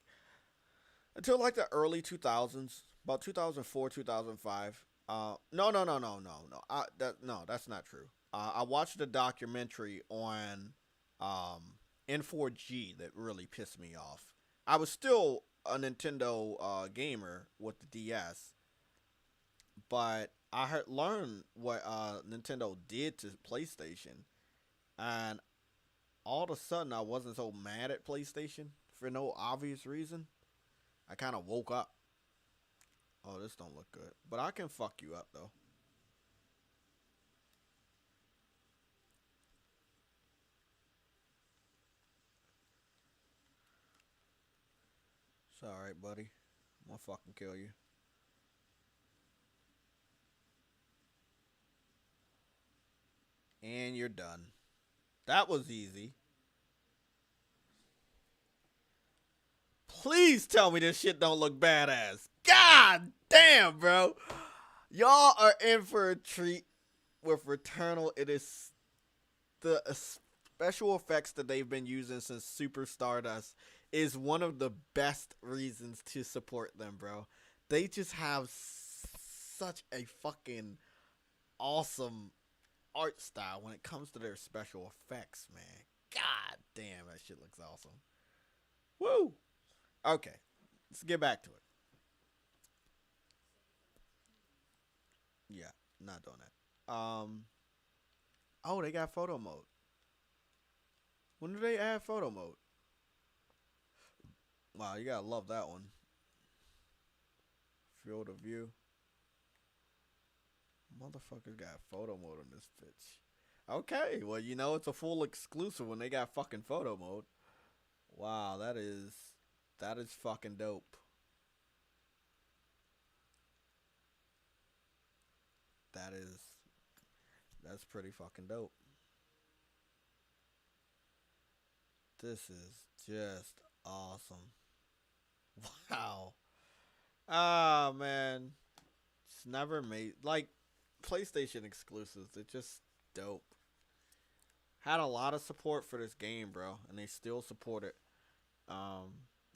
the early 2000s, about 2004, 2005. No. No, that's not true. I watched a documentary on N4G that really pissed me off. I was still a Nintendo gamer with the DS, but I had learned what Nintendo did to PlayStation, and all of a sudden I wasn't so mad at PlayStation for no obvious reason. I kind of woke up. Oh, this don't look good, but I can fuck you up though. It's all right, buddy. I'm gonna fucking kill you, and you're done. That was easy. Please tell me this shit don't look badass. God damn, bro. Y'all are in for a treat with Returnal. It is the special effects that they've been using since Super Stardust is one of the best reasons to support them, bro. They just have such a fucking awesome art style when it comes to their special effects, man. God damn, that shit looks awesome. Woo! Okay, let's get back to it. Yeah, not doing that. Oh, they got photo mode. When do they add photo mode? Wow, you gotta love that one. Field of view. Motherfuckers got photo mode on this bitch. Okay, well, you know it's a full exclusive when they got fucking photo mode. Wow, that is fucking dope. That is that's pretty fucking dope. This is just awesome. Wow. Ah, man. It's never made like PlayStation exclusives. It's just dope. Had a lot of support for this game, bro, and they still support it. Um,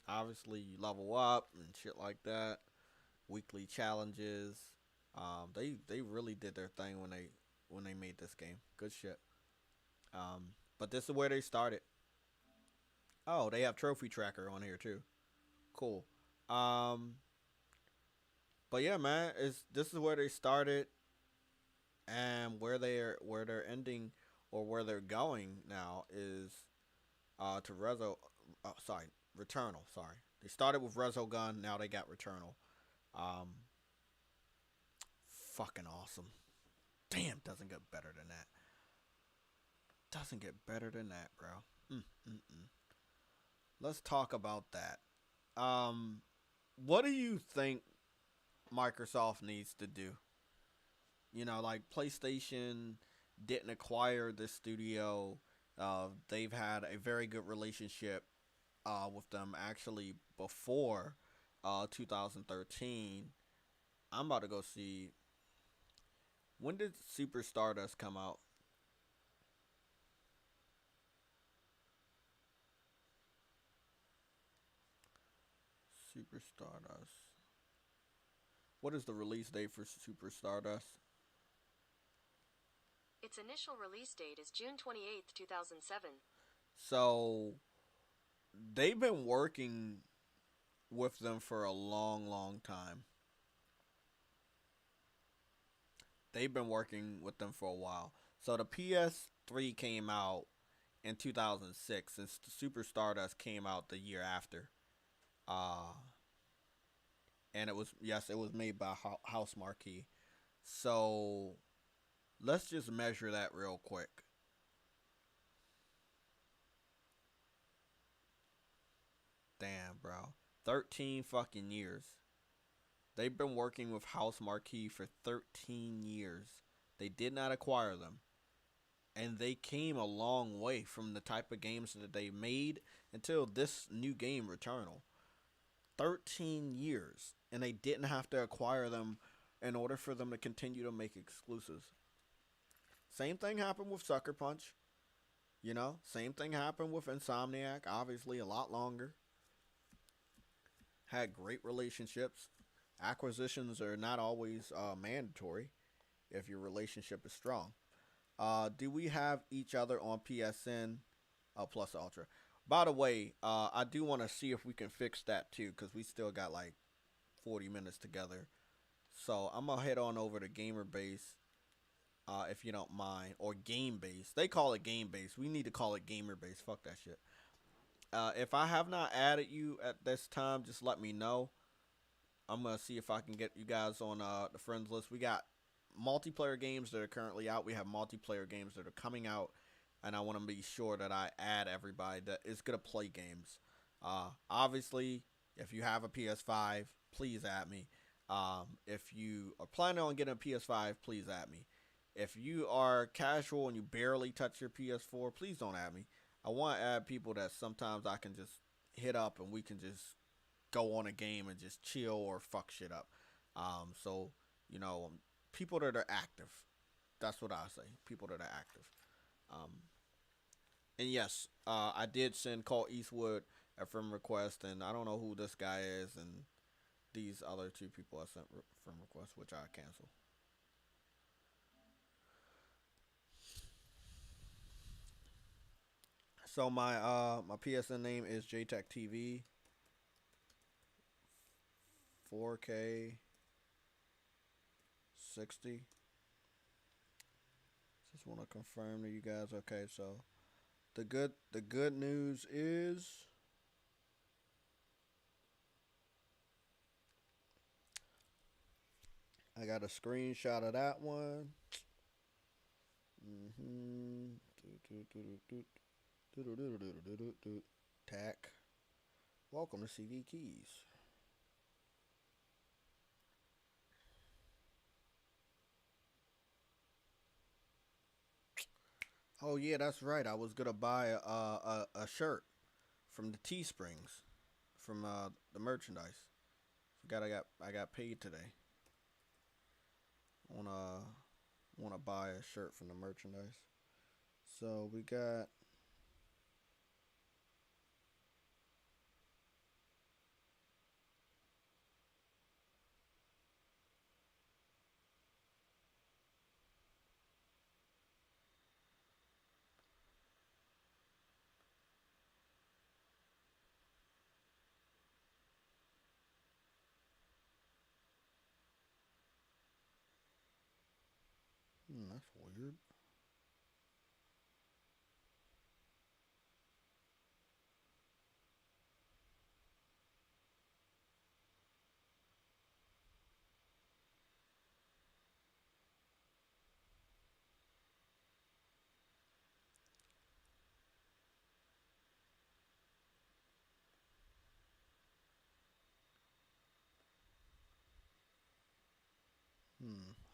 Obviously, you level up and shit like that. Weekly challenges. They really did their thing when they made this game. Good shit. But this is where they started. Oh, they have trophy tracker on here too. Cool. Um, but yeah, man, it's this is where they started and where they're ending or where they're going now is to Rezo. Sorry, Returnal. Sorry, they started with Resogun. Now they got Returnal. Um, Fucking awesome. Damn, doesn't get better than that. Doesn't get better than that, bro. Mm, mm, mm. Let's talk about that. Um, what do you think Microsoft needs to do? Like PlayStation didn't acquire this studio. They've had a very good relationship with them actually before 2013. I'm about to go see when did Super Stardust come out? Super Stardust. What is the release date for Super Stardust? Its initial release date is June 28th, 2007. So they've been working with them for a long, long time. They've been working with them for a while. So the PS3 came out in 2006, and Super Stardust came out the year after. Uh, and it was made by Housemarque. So let's just measure that real quick. Damn, bro. 13 fucking years. They've been working with Housemarque for 13 years. They did not acquire them. And they came a long way from the type of games that they made until this new game, Returnal. 13 years. And they didn't have to acquire them in order for them to continue to make exclusives. Same thing happened with Sucker Punch. Same thing happened with Insomniac. Obviously, a lot longer. Had great relationships. Acquisitions are not always mandatory if your relationship is strong. Do we have each other on PSN Plus Ultra? By the way, I do want to see if we can fix that too, because we still got like 40 minutes together. So I'm gonna head on over to Gamer Base, if you don't mind, or Game Base. They call it Game Base. We need to call it Gamer Base. Fuck that shit. If I have not added you at this time, just let me know. I'm gonna see if I can get you guys on the friends list. We got multiplayer games that are currently out. We have multiplayer games that are coming out, and I want to be sure that I add everybody that is gonna play games. Obviously, if you have a PS5, please add me. If you are planning on getting a PS5, please add me. If you are casual and you barely touch your PS4, please don't add me. I want to add people that sometimes I can just hit up and we can just go on a game and just chill or fuck shit up. So you know, people that are active. That's what I say. People that are active. Um, And yes, I did send Call Eastwood a friend request, and I don't know who this guy is, and these other two people I sent friend requests, which I cancel. So my PSN name is JaytechTV 4K 60. Just want to confirm to you guys. Okay, so the good news is I got a screenshot of that one. Mm-hmm. Tack. Welcome to CD Keys. Oh yeah, that's right. I was gonna buy a shirt from the Teesprings from the merchandise. Forgot I got paid today. Wanna buy a shirt from the merchandise. So we got that's weird.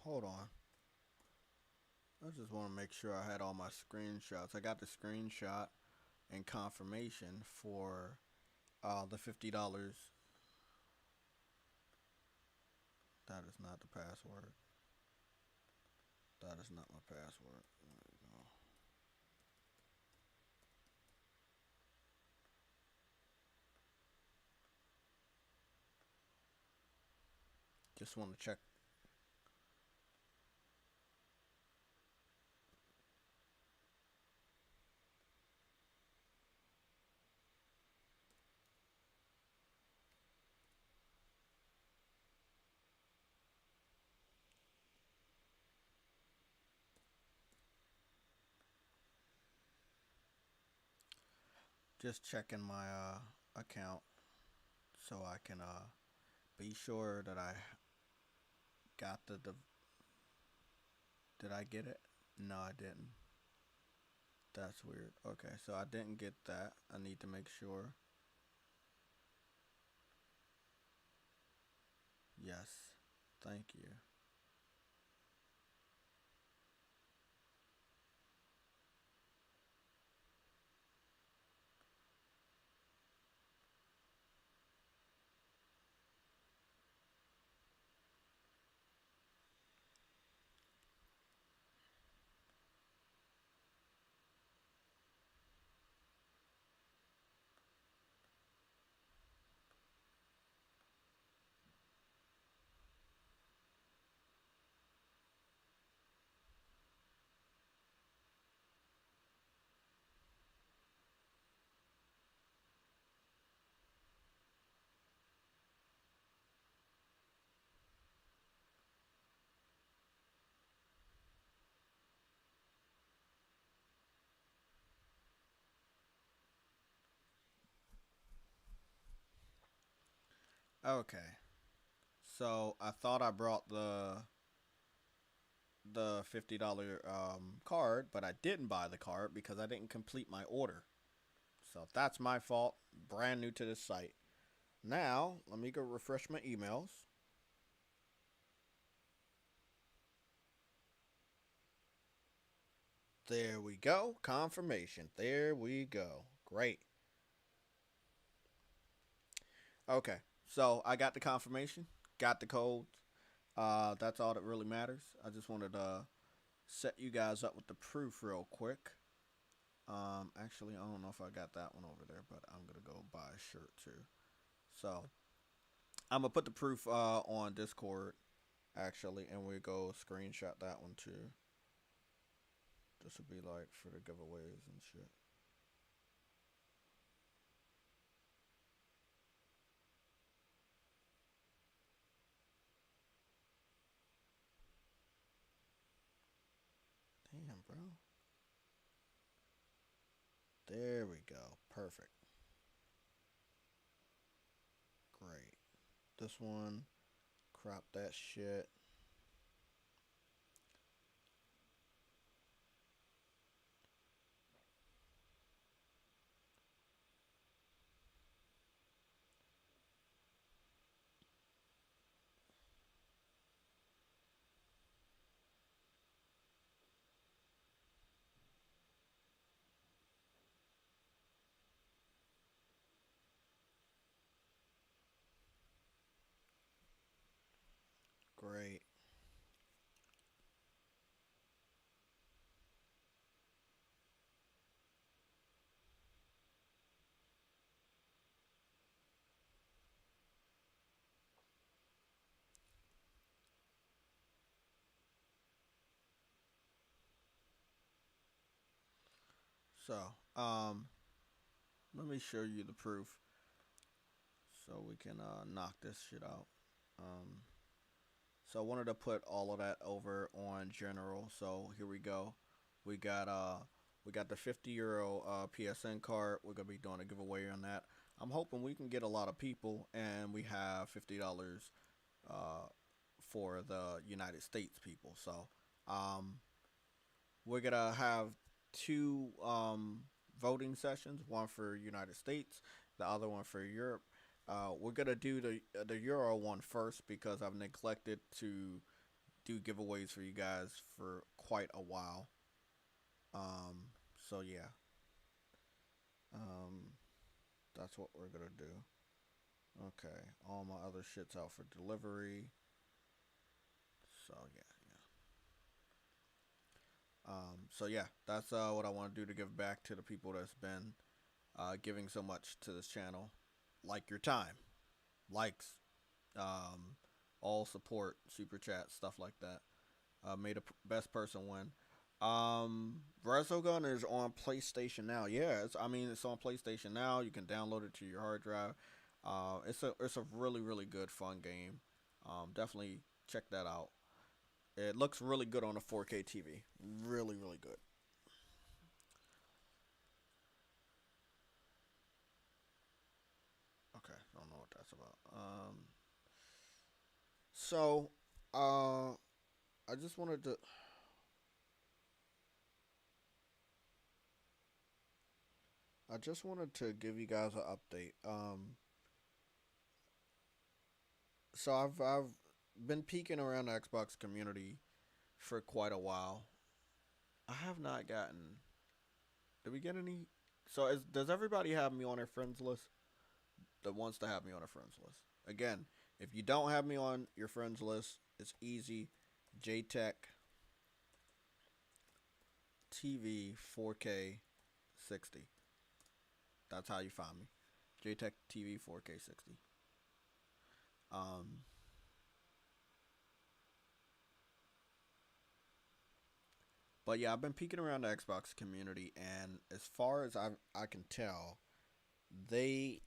Hold on. I just want to make sure I had all my screenshots. I got the screenshot and confirmation for the $50. That is not the password. That is not my password. There we go. Just want to check. Just checking my account so I can be sure that I got the. Did I get it? No, I didn't. That's weird. Okay, so I didn't get that. I need to make sure. Yes. Thank you. Okay. So I thought I brought the $50 card, but I didn't buy the card because I didn't complete my order. So that's my fault. Brand new to this site. Now let me go refresh my emails. There we go. Confirmation. There we go. Great. Okay. So I got the confirmation. Got the code. That's all that really matters. I just wanted to set you guys up with the proof real quick. Actually, I don't know if I got that one over there, but I'm gonna go buy a shirt too. So I'm gonna put the proof on Discord actually, and we go screenshot that one too. This would be like for the giveaways and shit. Damn, bro. There we go. Perfect. Great. This one, crop that shit. Great. So, let me show you the proof so we can knock this shit out. Um, so I wanted to put all of that over on general. So here we go. We got uh we got the €50 PSN card. We're gonna be doing a giveaway on that. I'm hoping we can get a lot of people, and we have $50 uh for the United States people. So um we're gonna have two voting sessions, one for United States, the other one for Europe. We're gonna do the Euro one first because I've neglected to do giveaways for you guys for quite a while. So yeah, um, that's what we're gonna do. Okay, all my other shit's out for delivery. So yeah, so yeah, that's what I want to do to give back to the people that's been giving so much to this channel, like your time, likes, um, all support, super chat, stuff like that. Made a best person win. Resogun is on PlayStation now. Yeah, I mean it's on PlayStation now. You can download it to your hard drive. It's a really good fun game. Definitely check that out. It looks really good on a 4K TV. Really good. Okay, I don't know what that's about. So, I just wanted to. I just wanted to give you guys an update. So I've been peeking around the Xbox community for quite a while. I have not gotten. Did we get any? So does everybody have me on their friends list? That wants to have me on their friends list. Again, if you don't have me on your friends list, it's easy. JTech TV 4K 60. That's how you find me. JTech TV 4K 60. Um, but yeah, I've been peeking around the Xbox community, and as far as I can tell, they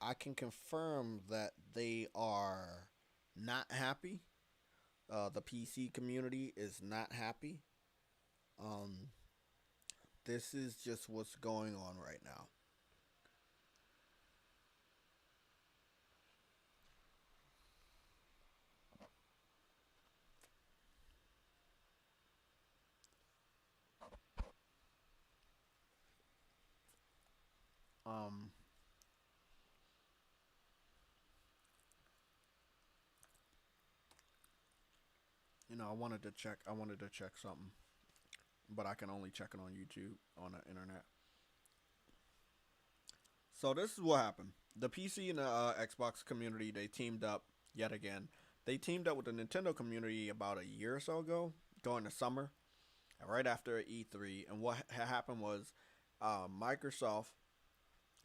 I can confirm that they are not happy. The PC community is not happy. Um, this is just what's going on right now. Um, I wanted to check. I wanted to check something, but I can only check it on YouTube on the internet. So this is what happened. The PC and the Xbox community, they teamed up yet again. They teamed up with the Nintendo community about a year or so ago during the summer, right after E3. And what happened was Microsoft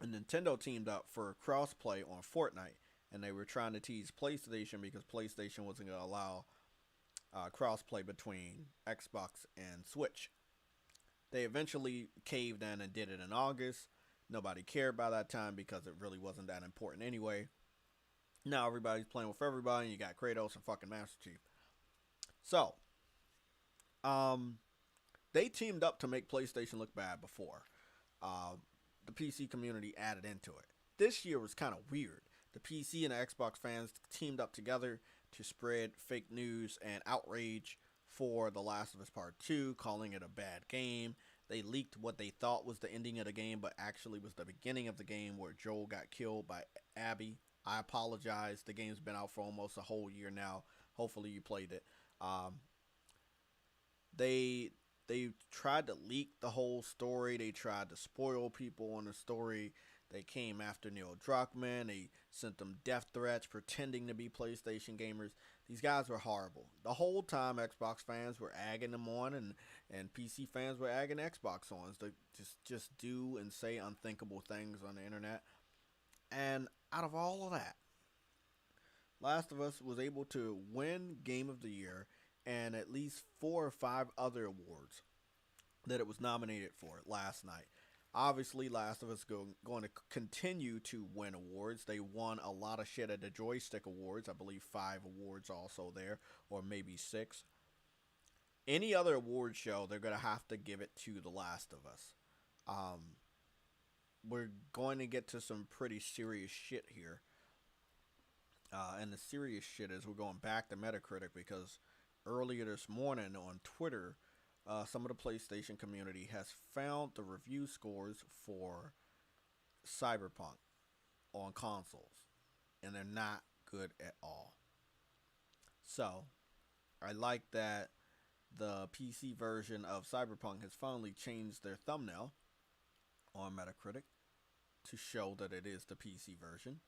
and Nintendo teamed up for crossplay on Fortnite, and they were trying to tease PlayStation because PlayStation wasn't going to allow crossplay between Xbox and Switch. They eventually caved in and did it in August. Nobody cared by that time because it really wasn't that important anyway. Now everybody's playing with everybody, and you got Kratos and fucking Master Chief. So, um, they teamed up to make PlayStation look bad before. Uh, the PC community added into it. This year was kind of weird. The PC and the Xbox fans teamed up together to spread fake news and outrage for The Last of Us Part 2, calling it a bad game. They leaked what they thought was the ending of the game, but actually was the beginning of the game where Joel got killed by Abby. I apologize. The game's been out for almost a whole year now. Hopefully you played it. Um, they they tried to leak the whole story. They tried to spoil people on the story. They came after Neil Druckmann. They sent them death threats pretending to be PlayStation gamers. These guys were horrible. The whole time Xbox fans were egging them on, and PC fans were egging Xbox on to just do and say unthinkable things on the internet. And out of all of that, Last of Us was able to win Game of the Year and at least 4 or 5 other awards that it was nominated for last night. Obviously, Last of Us going to continue to win awards. They won a lot of shit at the Joystick Awards. I believe 5 awards also there, or maybe 6. Any other award show, they're going to have to give it to The Last of Us. Um, we're going to get to some pretty serious shit here. And the serious shit is we're going back to Metacritic because earlier this morning on Twitter, some of the PlayStation community has found the review scores for Cyberpunk on consoles, and they're not good at all. So, I like that the PC version of Cyberpunk has finally changed their thumbnail on Metacritic to show that it is the PC version.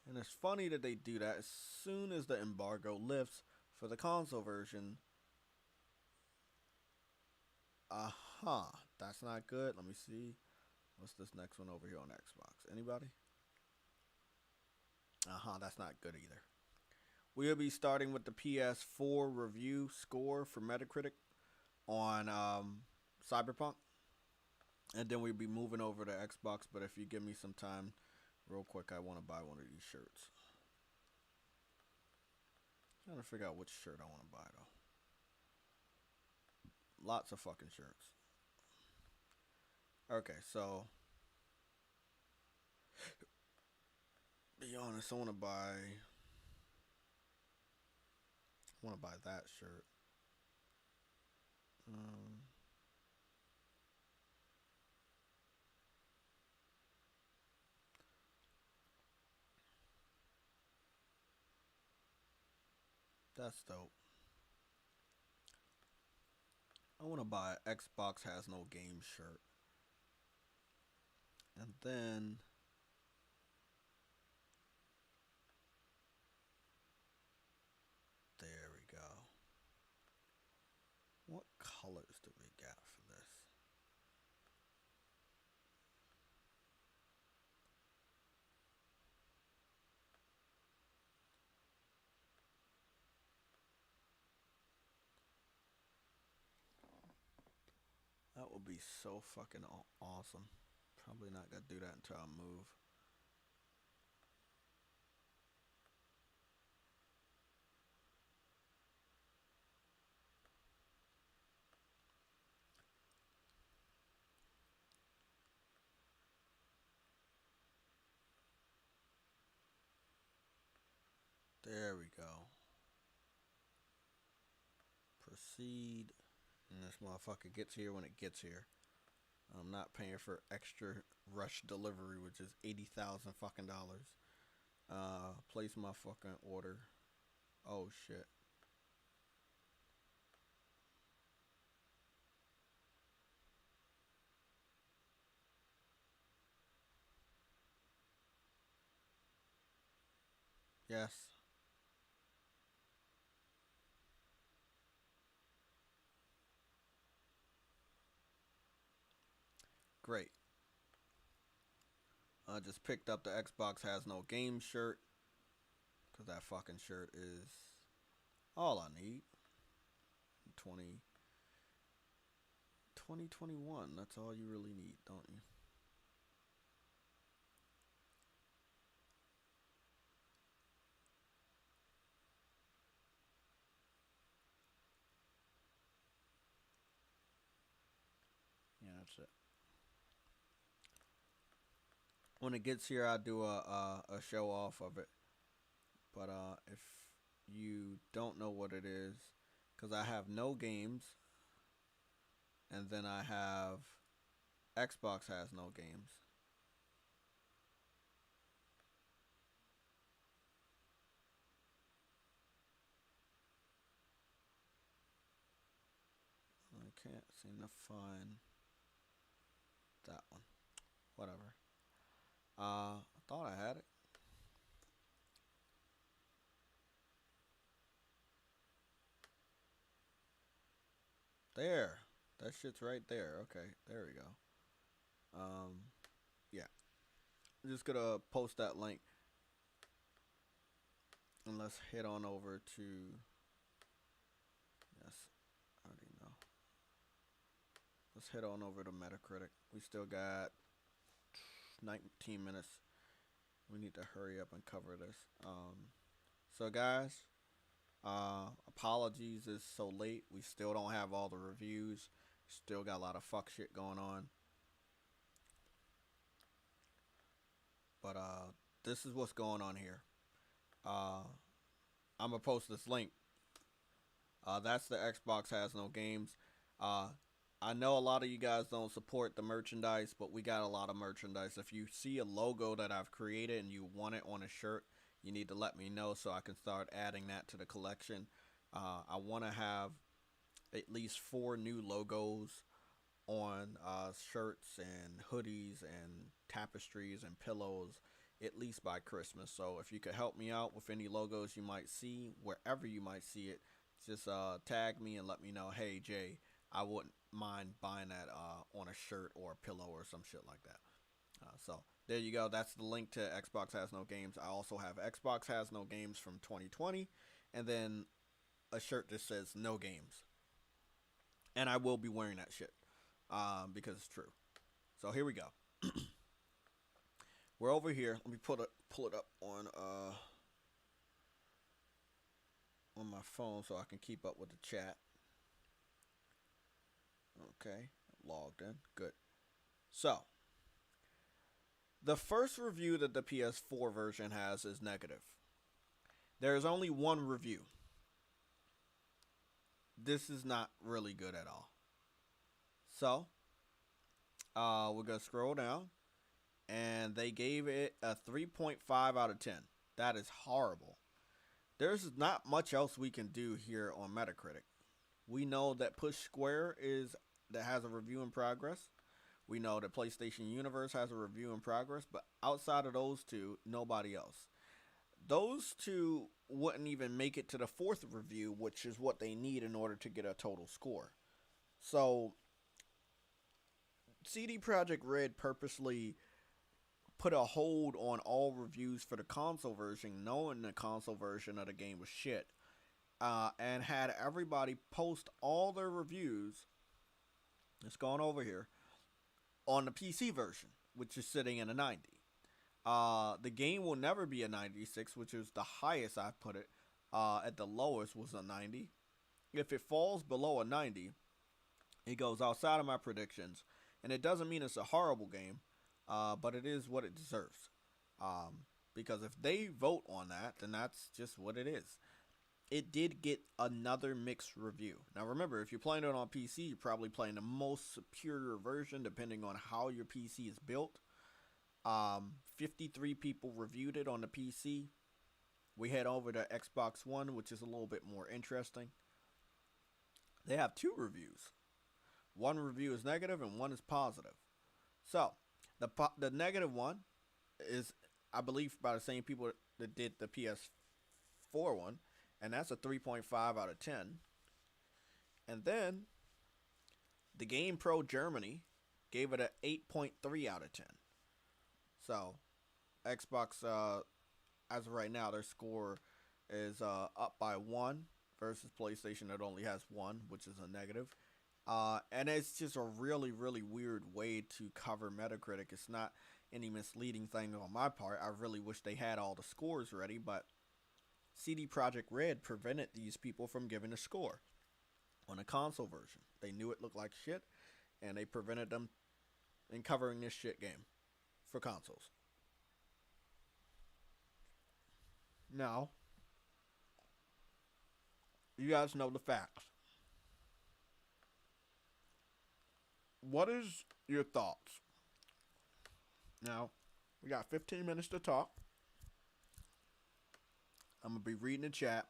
And it's funny that they do that as soon as the embargo lifts for the console version. That's not good. Let me see. What's this next one over here on Xbox? Anybody? That's not good either. We'll be starting with the PS4 review score for Metacritic on Cyberpunk. And then we'll be moving over to Xbox. But if you give me some time, real quick, I want to buy one of these shirts. I'm trying to figure out which shirt I want to buy, though. Lots of fucking shirts. Okay, so be honest, I want to buy that shirt. That's dope. I want to buy an Xbox Has No Game shirt. And then there we go. What colors do we got for this? That would be so fucking awesome. Probably not gonna do that until I move. There we go. Proceed. And this motherfucker gets here when it gets here. I'm not paying for extra rush delivery, which is 80,000 fucking dollars. Place my fucking order. Oh shit. Yes. Great. I just picked up the Xbox Has No Game shirt because that fucking shirt is all I need. 2021. That's all you really need, don't you? Yeah, that's it. When it gets here, I'll do a show off of it. But if you don't know what it is, because I have no games, and then I have Xbox Has No Games. I can't seem to find that one. Whatever. I thought I had it. There. That shit's right there. Okay, there we go. Yeah. I'm just gonna post that link. And let's head on over to. Yes, I already know. Let's head on over to Metacritic. We still got 19 minutes. We need to hurry up and cover this. So guys, apologies it's so late. We still don't have all the reviews. Still got a lot of fuck shit going on. But this is what's going on here. I'm gonna post this link. That's the Xbox Has No Games. I know a lot of you guys don't support the merchandise, but we got a lot of merchandise. If you see a logo that I've created and you want it on a shirt, you need to let me know so I can start adding that to the collection. I want to have at least 4 new logos on shirts and hoodies and tapestries and pillows at least by Christmas. So if you could help me out with any logos you might see, wherever you might see it, just tag me and let me know, hey Jay, I wouldn't mind buying that on a shirt or a pillow or some shit like that. So there you go. That's the link to Xbox Has No Games. I also have Xbox Has No Games from 2020, and then a shirt that says No Games. And I will be wearing that shit because it's true. So here we go. We're over here. Let me pull it up on my phone so I can keep up with the chat. Okay, logged in. Good. So, the first review that the PS4 version has is negative. There is only one review. This is not really good at all. So, we're going to scroll down. And they gave it a 3.5 out of 10. That is horrible. There's not much else we can do here on Metacritic. We know that Push Square has a review in progress. We know that PlayStation Universe has a review in progress, but outside of those two, nobody else. Those two wouldn't even make it to the 4th review, which is what they need in order to get a total score. So, CD Projekt Red purposely put a hold on all reviews for the console version, knowing the console version of the game was shit, and had everybody post all their reviews. It's gone over here on the PC version, which is sitting in a 90. The game will never be a 96, which is the highest I've put it. At the lowest was a 90. If it falls below a 90, it goes outside of my predictions, and it doesn't mean it's a horrible game. But it is what it deserves. Because if they vote on that, then that's just what it is. It did get another mixed review. Now remember, if you're playing it on PC, you're probably playing the most superior version depending on how your PC is built. 53 people reviewed it on the PC. We head over to Xbox One, which is a little bit more interesting. They have 2 reviews. One review is negative and one is positive. So, the negative one is, I believe, by the same people that did the PS4 one, and that's a 3.5 out of 10. And then, the Game Pro Germany gave it an 8.3 out of 10. So Xbox, as of right now, their score is up by one versus PlayStation that only has one, which is a negative. And it's just a really, really weird way to cover Metacritic. It's not any misleading thing on my part. I really wish they had all the scores ready, but CD Projekt Red prevented these people from giving a score on a console version. They knew it looked like shit, and they prevented them in covering this shit game for consoles. Now, you guys know the facts. What is your thoughts? Now, we got 15 minutes to talk. I'm going to be reading the chat.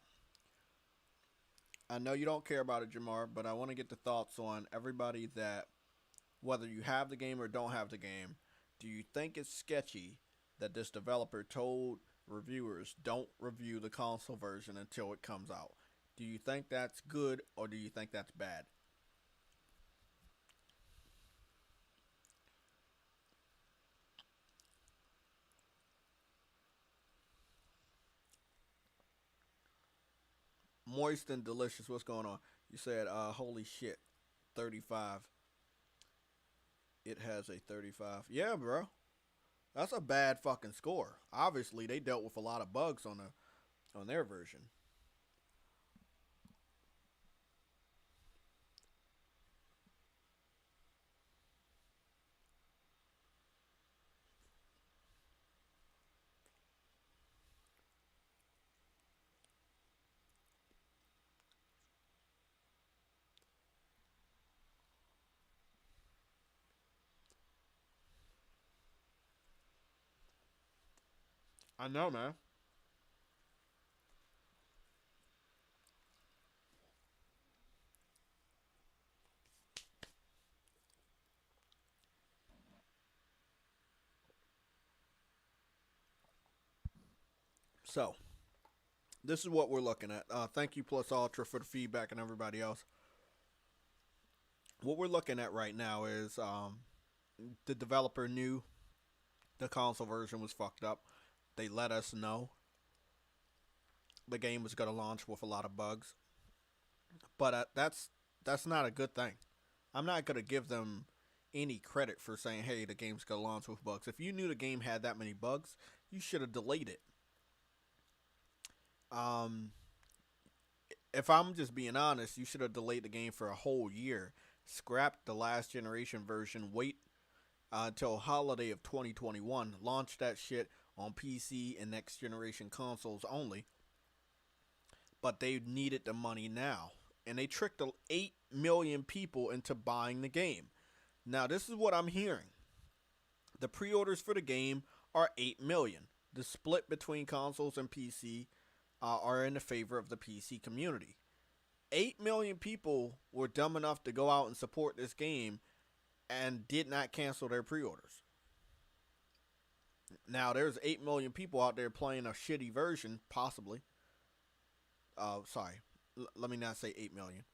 I know you don't care about it, Jamar, but I want to get the thoughts on everybody that, whether you have the game or don't have the game, do you think it's sketchy that this developer told reviewers don't review the console version until it comes out? Do you think that's good or do you think that's bad? Moist and delicious, what's going on? You said, holy shit, 35. It has a 35. Yeah, bro. That's a bad fucking score. Obviously, they dealt with a lot of bugs on their version. I know, man. So, this is what we're looking at. Thank you, Plus Ultra, for the feedback and everybody else. What we're looking at right now is the developer knew the console version was fucked up. They let us know the game was going to launch with a lot of bugs. But that's not a good thing. I'm not going to give them any credit for saying, hey, the game's going to launch with bugs. If you knew the game had that many bugs, you should have delayed it. Um, if I'm just being honest, you should have delayed the game for a whole year. Scrap the last generation version. Wait until holiday of 2021. Launch that shit on PC and next generation consoles only. But they needed the money now. And they tricked 8 million people into buying the game. Now, this is what I'm hearing. The pre-orders for the game are 8 million. The split between consoles and PC are in the favor of the PC community. 8 million people were dumb enough to go out and support this game and did not cancel their pre-orders. Now, there's 8 million people out there playing a shitty version, possibly. Let me not say 8 million.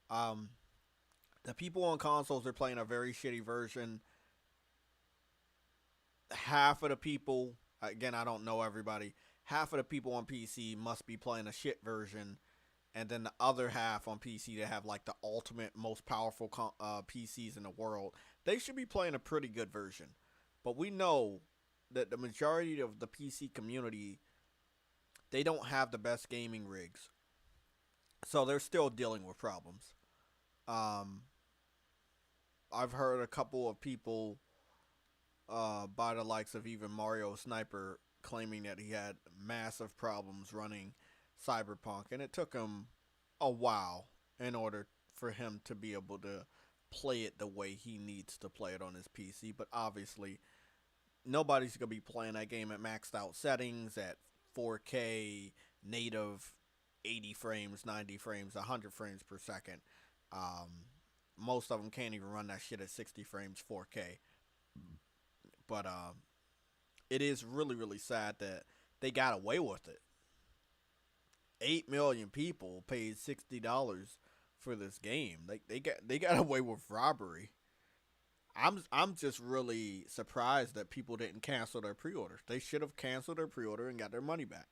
The people on consoles are playing a very shitty version. Half of the people, again, I don't know everybody, half of the people on PC must be playing a shit version. And then the other half on PC that have like the ultimate, most powerful PCs in the world, they should be playing a pretty good version. But we know that the majority of the PC community, they don't have the best gaming rigs. So they're still dealing with problems. I've heard a couple of people by the likes of even Mario Sniper claiming that he had massive problems running Cyberpunk, and it took him a while in order for him to be able to play it the way he needs to play it on his PC. But obviously, nobody's going to be playing that game at maxed out settings at 4K, native 80 frames, 90 frames, 100 frames per second. Most of them can't even run that shit at 60 frames 4K. But it is really, really sad that they got away with it. 8 million people paid $60 for this game. They got away with robbery. I'm just really surprised that people didn't cancel their pre-orders. They should have canceled their pre-order and got their money back.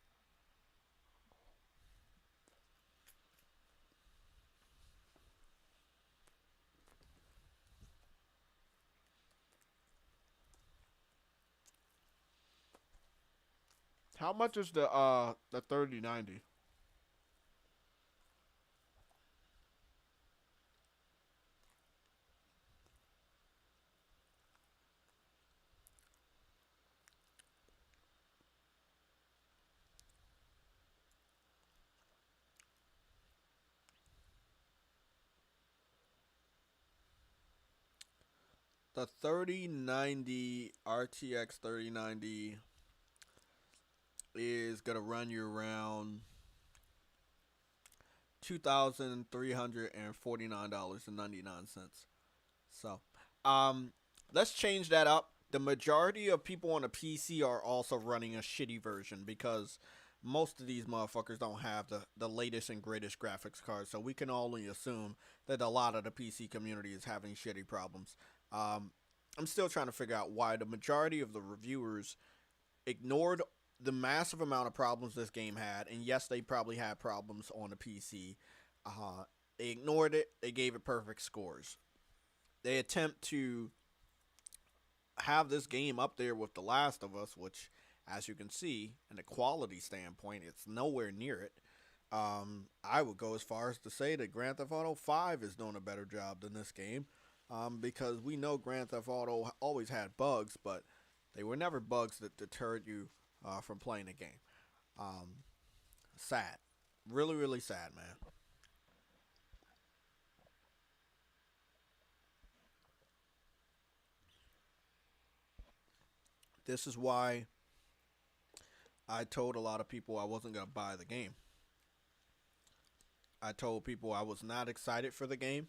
How much is the 3090? The 3090 RTX 3090 is gonna run you around $2,349.99. So, let's change that up. The majority of people on the PC are also running a shitty version because most of these motherfuckers don't have the latest and greatest graphics cards. So we can only assume that a lot of the PC community is having shitty problems. Um, I'm still trying to figure out why the majority of the reviewers ignored the massive amount of problems this game had. And yes, they probably had problems on the PC. They ignored it. They gave it perfect scores. They attempt to have this game up there with The Last of Us, which, as you can see, in a quality standpoint, it's nowhere near it. I would go as far as to say that Grand Theft Auto 5 is doing a better job than this game, because we know Grand Theft Auto always had bugs, but they were never bugs that deterred you from playing the game. Um, Sad. Really, really sad, man. This is why I told a lot of people I wasn't going to buy the game. I told people I was not excited for the game.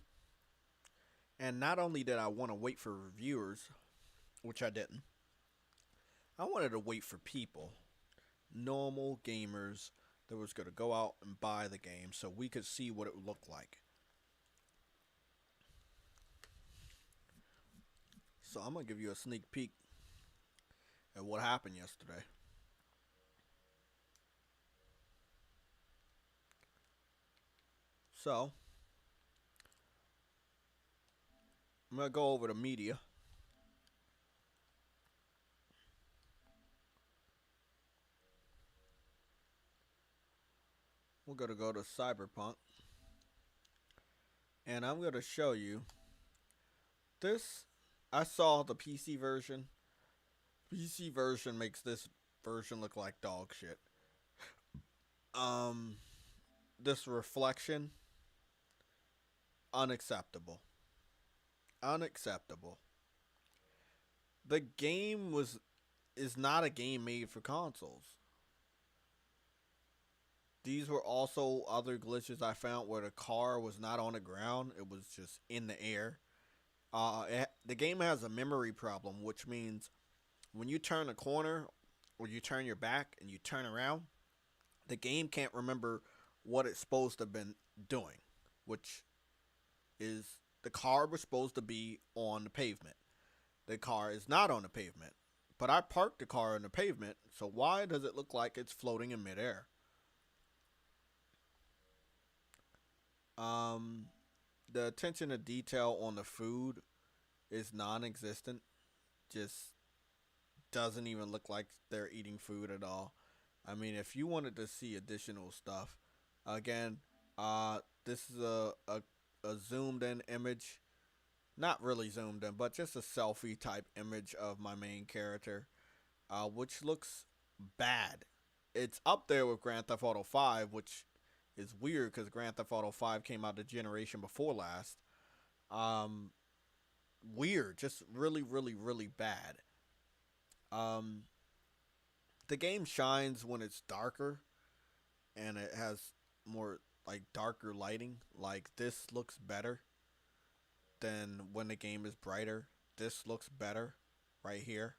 And not only did I want to wait for reviewers, which I didn't, I wanted to wait for people, normal gamers, that was going to go out and buy the game so we could see what it would look like. So I'm going to give you a sneak peek at what happened yesterday. So, I'm going to go over the media. We're going to go to Cyberpunk. And I'm going to show you this. I saw the PC version. PC version makes this version look like dog shit. Um, this reflection, unacceptable. Unacceptable. The game was is not a game made for consoles. These were also other glitches I found where the car was not on the ground; it was just in the air. The game has a memory problem, which means when you turn a corner or you turn your back and you turn around, the game can't remember what it's supposed to have been doing, which is the car was supposed to be on the pavement. The car is not on the pavement. But I parked the car on the pavement, so why does it look like it's floating in midair? Um, the attention to detail on the food is non existent. Just doesn't even look like they're eating food at all. I mean, if you wanted to see additional stuff, again, this is a zoomed in image. Not really zoomed in, but just a selfie type image of my main character, which looks bad. It's up there with Grand Theft Auto 5, which is weird because Grand Theft Auto 5 came out the generation before last. Um, Weird, just really, really, really bad. Um, the game shines when it's darker and it has more like darker lighting. Like this looks better than when the game is brighter. This looks better right here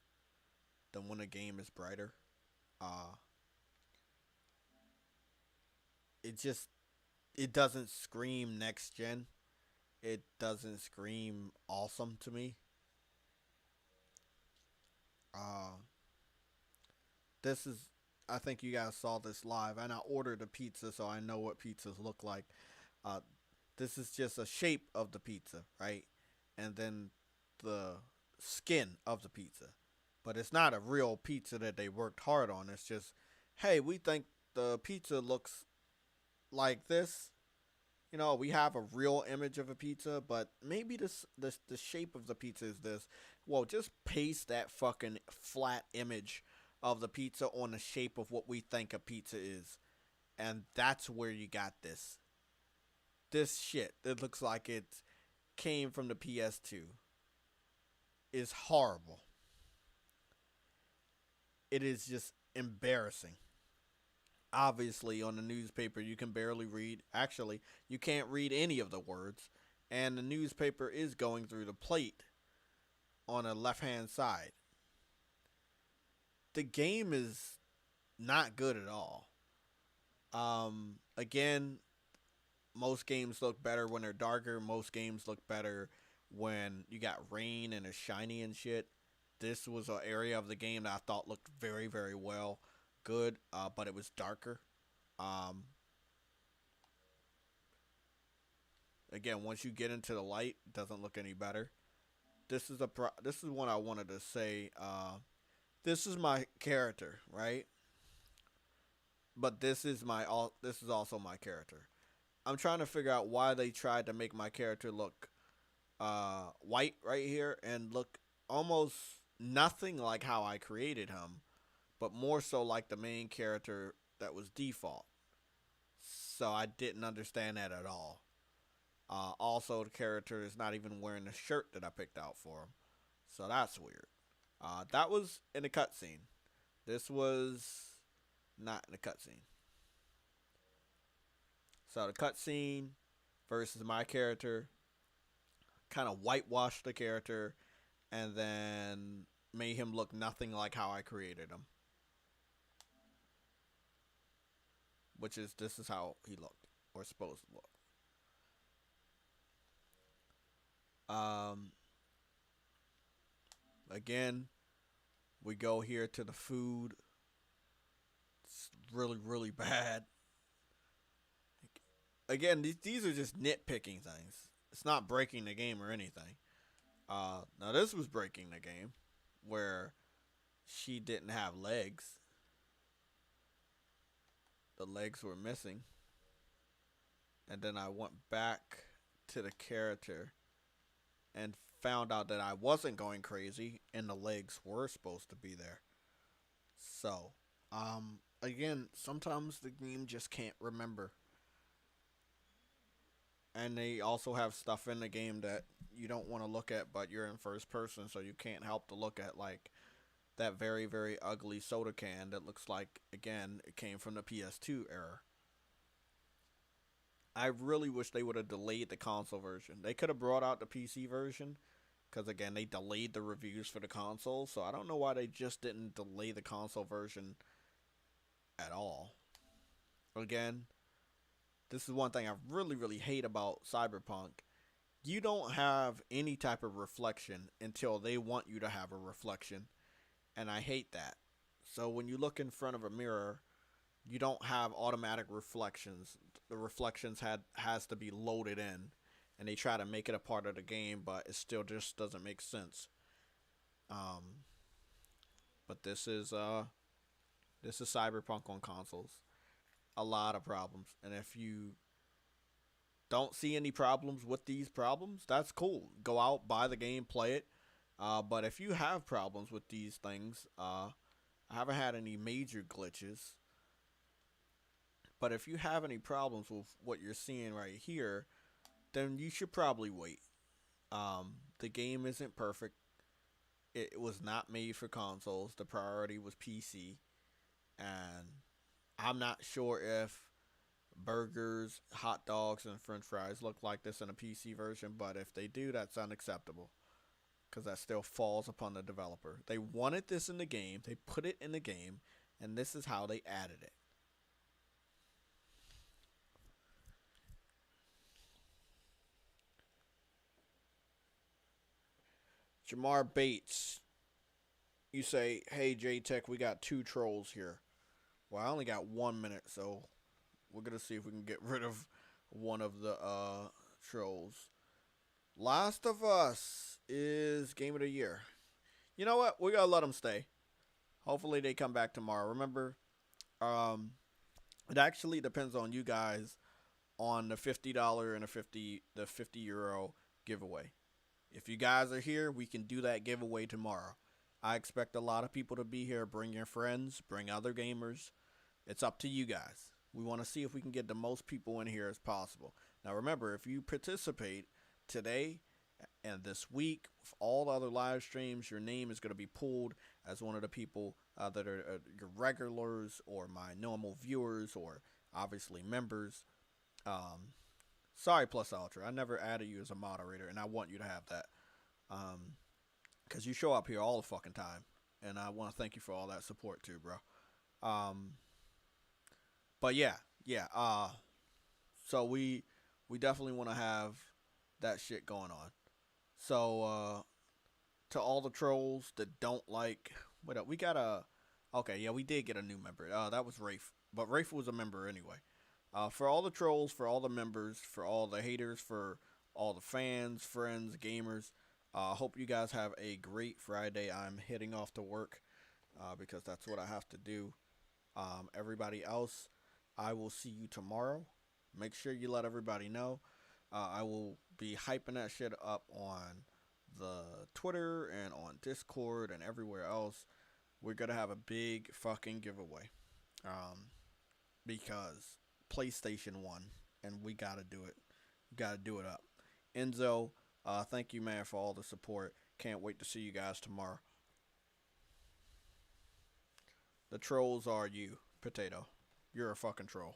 than when the game is brighter. Uh, it just it doesn't scream next gen. It doesn't scream awesome to me. Uh, this is, I think you guys saw this live, and I ordered a pizza, so I know what pizzas look like. Uh, this is just a shape of the pizza, right? And then the skin of the pizza. But it's not a real pizza that they worked hard on. It's just, hey, we think the pizza looks like this. You know, we have a real image of a pizza, but maybe this the shape of the pizza is this. Well, just paste that fucking flat image of the pizza on the shape of what we think a pizza is, and that's where you got this shit that looks like it came from the PS2 is horrible. It is just embarrassing. Obviously, on the newspaper, you can barely read. Actually, you can't read any of the words. And the newspaper is going through the plate on the left hand side. The game is not good at all. Again, most games look better when they're darker. Most games look better when you got rain and it's shiny and shit. This was an area of the game that I thought looked very, very well, good, but it was darker. Um, Again, once you get into the light, it doesn't look any better. This is what I wanted to say. This is my character, right? But this is also my character. I'm trying to figure out why they tried to make my character look white right here and look almost nothing like how I created him, but more so like the main character that was default. So I didn't understand that at all. Also, the character is not even wearing the shirt that I picked out for him, so that's weird. That was in the cutscene. This was not in the cutscene. So the cutscene versus my character kind of whitewashed the character and then made him look nothing like how I created him. Which is this is how he looked or supposed to look. Um, Again, we go here to the food. It's really really bad. Again, these are just nitpicking things. It's not breaking the game or anything. Now this was breaking the game, where she didn't have legs. The legs were missing, and then I went back to the character and found out that I wasn't going crazy, and the legs were supposed to be there. So, again, sometimes the game just can't remember, and they also have stuff in the game that you don't want to look at, but you're in first person, so you can't help to look at, like that very very ugly soda can that looks like, again, it came from the PS2 era. I really wish they would have delayed the console version. They could have brought out the PC version, because again, they delayed the reviews for the console, so I don't know why they just didn't delay the console version at all. Again, this is one thing I really really hate about Cyberpunk. You don't have any type of reflection until they want you to have a reflection, and I hate that. So when you look in front of a mirror, you don't have automatic reflections. The reflections has to be loaded in, and they try to make it a part of the game, but it still just doesn't make sense. Um, but this is Cyberpunk on consoles. A lot of problems, and if you don't see any problems with these problems, that's cool. Go out, buy the game, play it. But if you have problems with these things, I haven't had any major glitches. But if you have any problems with what you're seeing right here, then you should probably wait. The game isn't perfect. It was not made for consoles. The priority was PC. And I'm not sure if burgers, hot dogs, and french fries look like this in a PC version, but if they do, that's unacceptable. Because that still falls upon the developer. They wanted this in the game, they put it in the game, and this is how they added it. Jamar Bates, you say, "Hey, JTech, we got 2 trolls here." Well, I only got 1 minute, so we're gonna see if we can get rid of one of the trolls. Last of Us is game of the year. You know what? We gotta let them stay. Hopefully, they come back tomorrow. Remember, um, it actually depends on you guys on the $50 and the 50 euro giveaway. If you guys are here, we can do that giveaway tomorrow. I expect a lot of people to be here. Bring your friends, bring other gamers. It's up to you guys. We want to see if we can get the most people in here as possible. Now, remember, if you participate today and this week with all the other live streams, your name is going to be pulled as one of the people that are your regulars or my normal viewers or obviously members. Um, Sorry, Plus Ultra. I never added you as a moderator, and I want you to have that. Because you show up here all the fucking time. And I want to thank you for all that support, too, bro. Um, but yeah, yeah. So we definitely want to have that shit going on. So, to all the trolls that don't like. What up? We got a. Okay, yeah, we did get a new member. That was Rafe. But Rafe was a member anyway. For all the trolls, for all the members, for all the haters, for all the fans, friends, gamers, hope you guys have a great Friday. I'm heading off to work because that's what I have to do. Everybody else, I will see you tomorrow. Make sure you let everybody know. I will be hyping that shit up on the Twitter and on Discord and everywhere else. We're going to have a big fucking giveaway. Because PlayStation 1, and we got to do it. Got to do it up. Enzo, thank you, man, for all the support. Can't wait to see you guys tomorrow. The trolls are you, Potato. You're a fucking troll.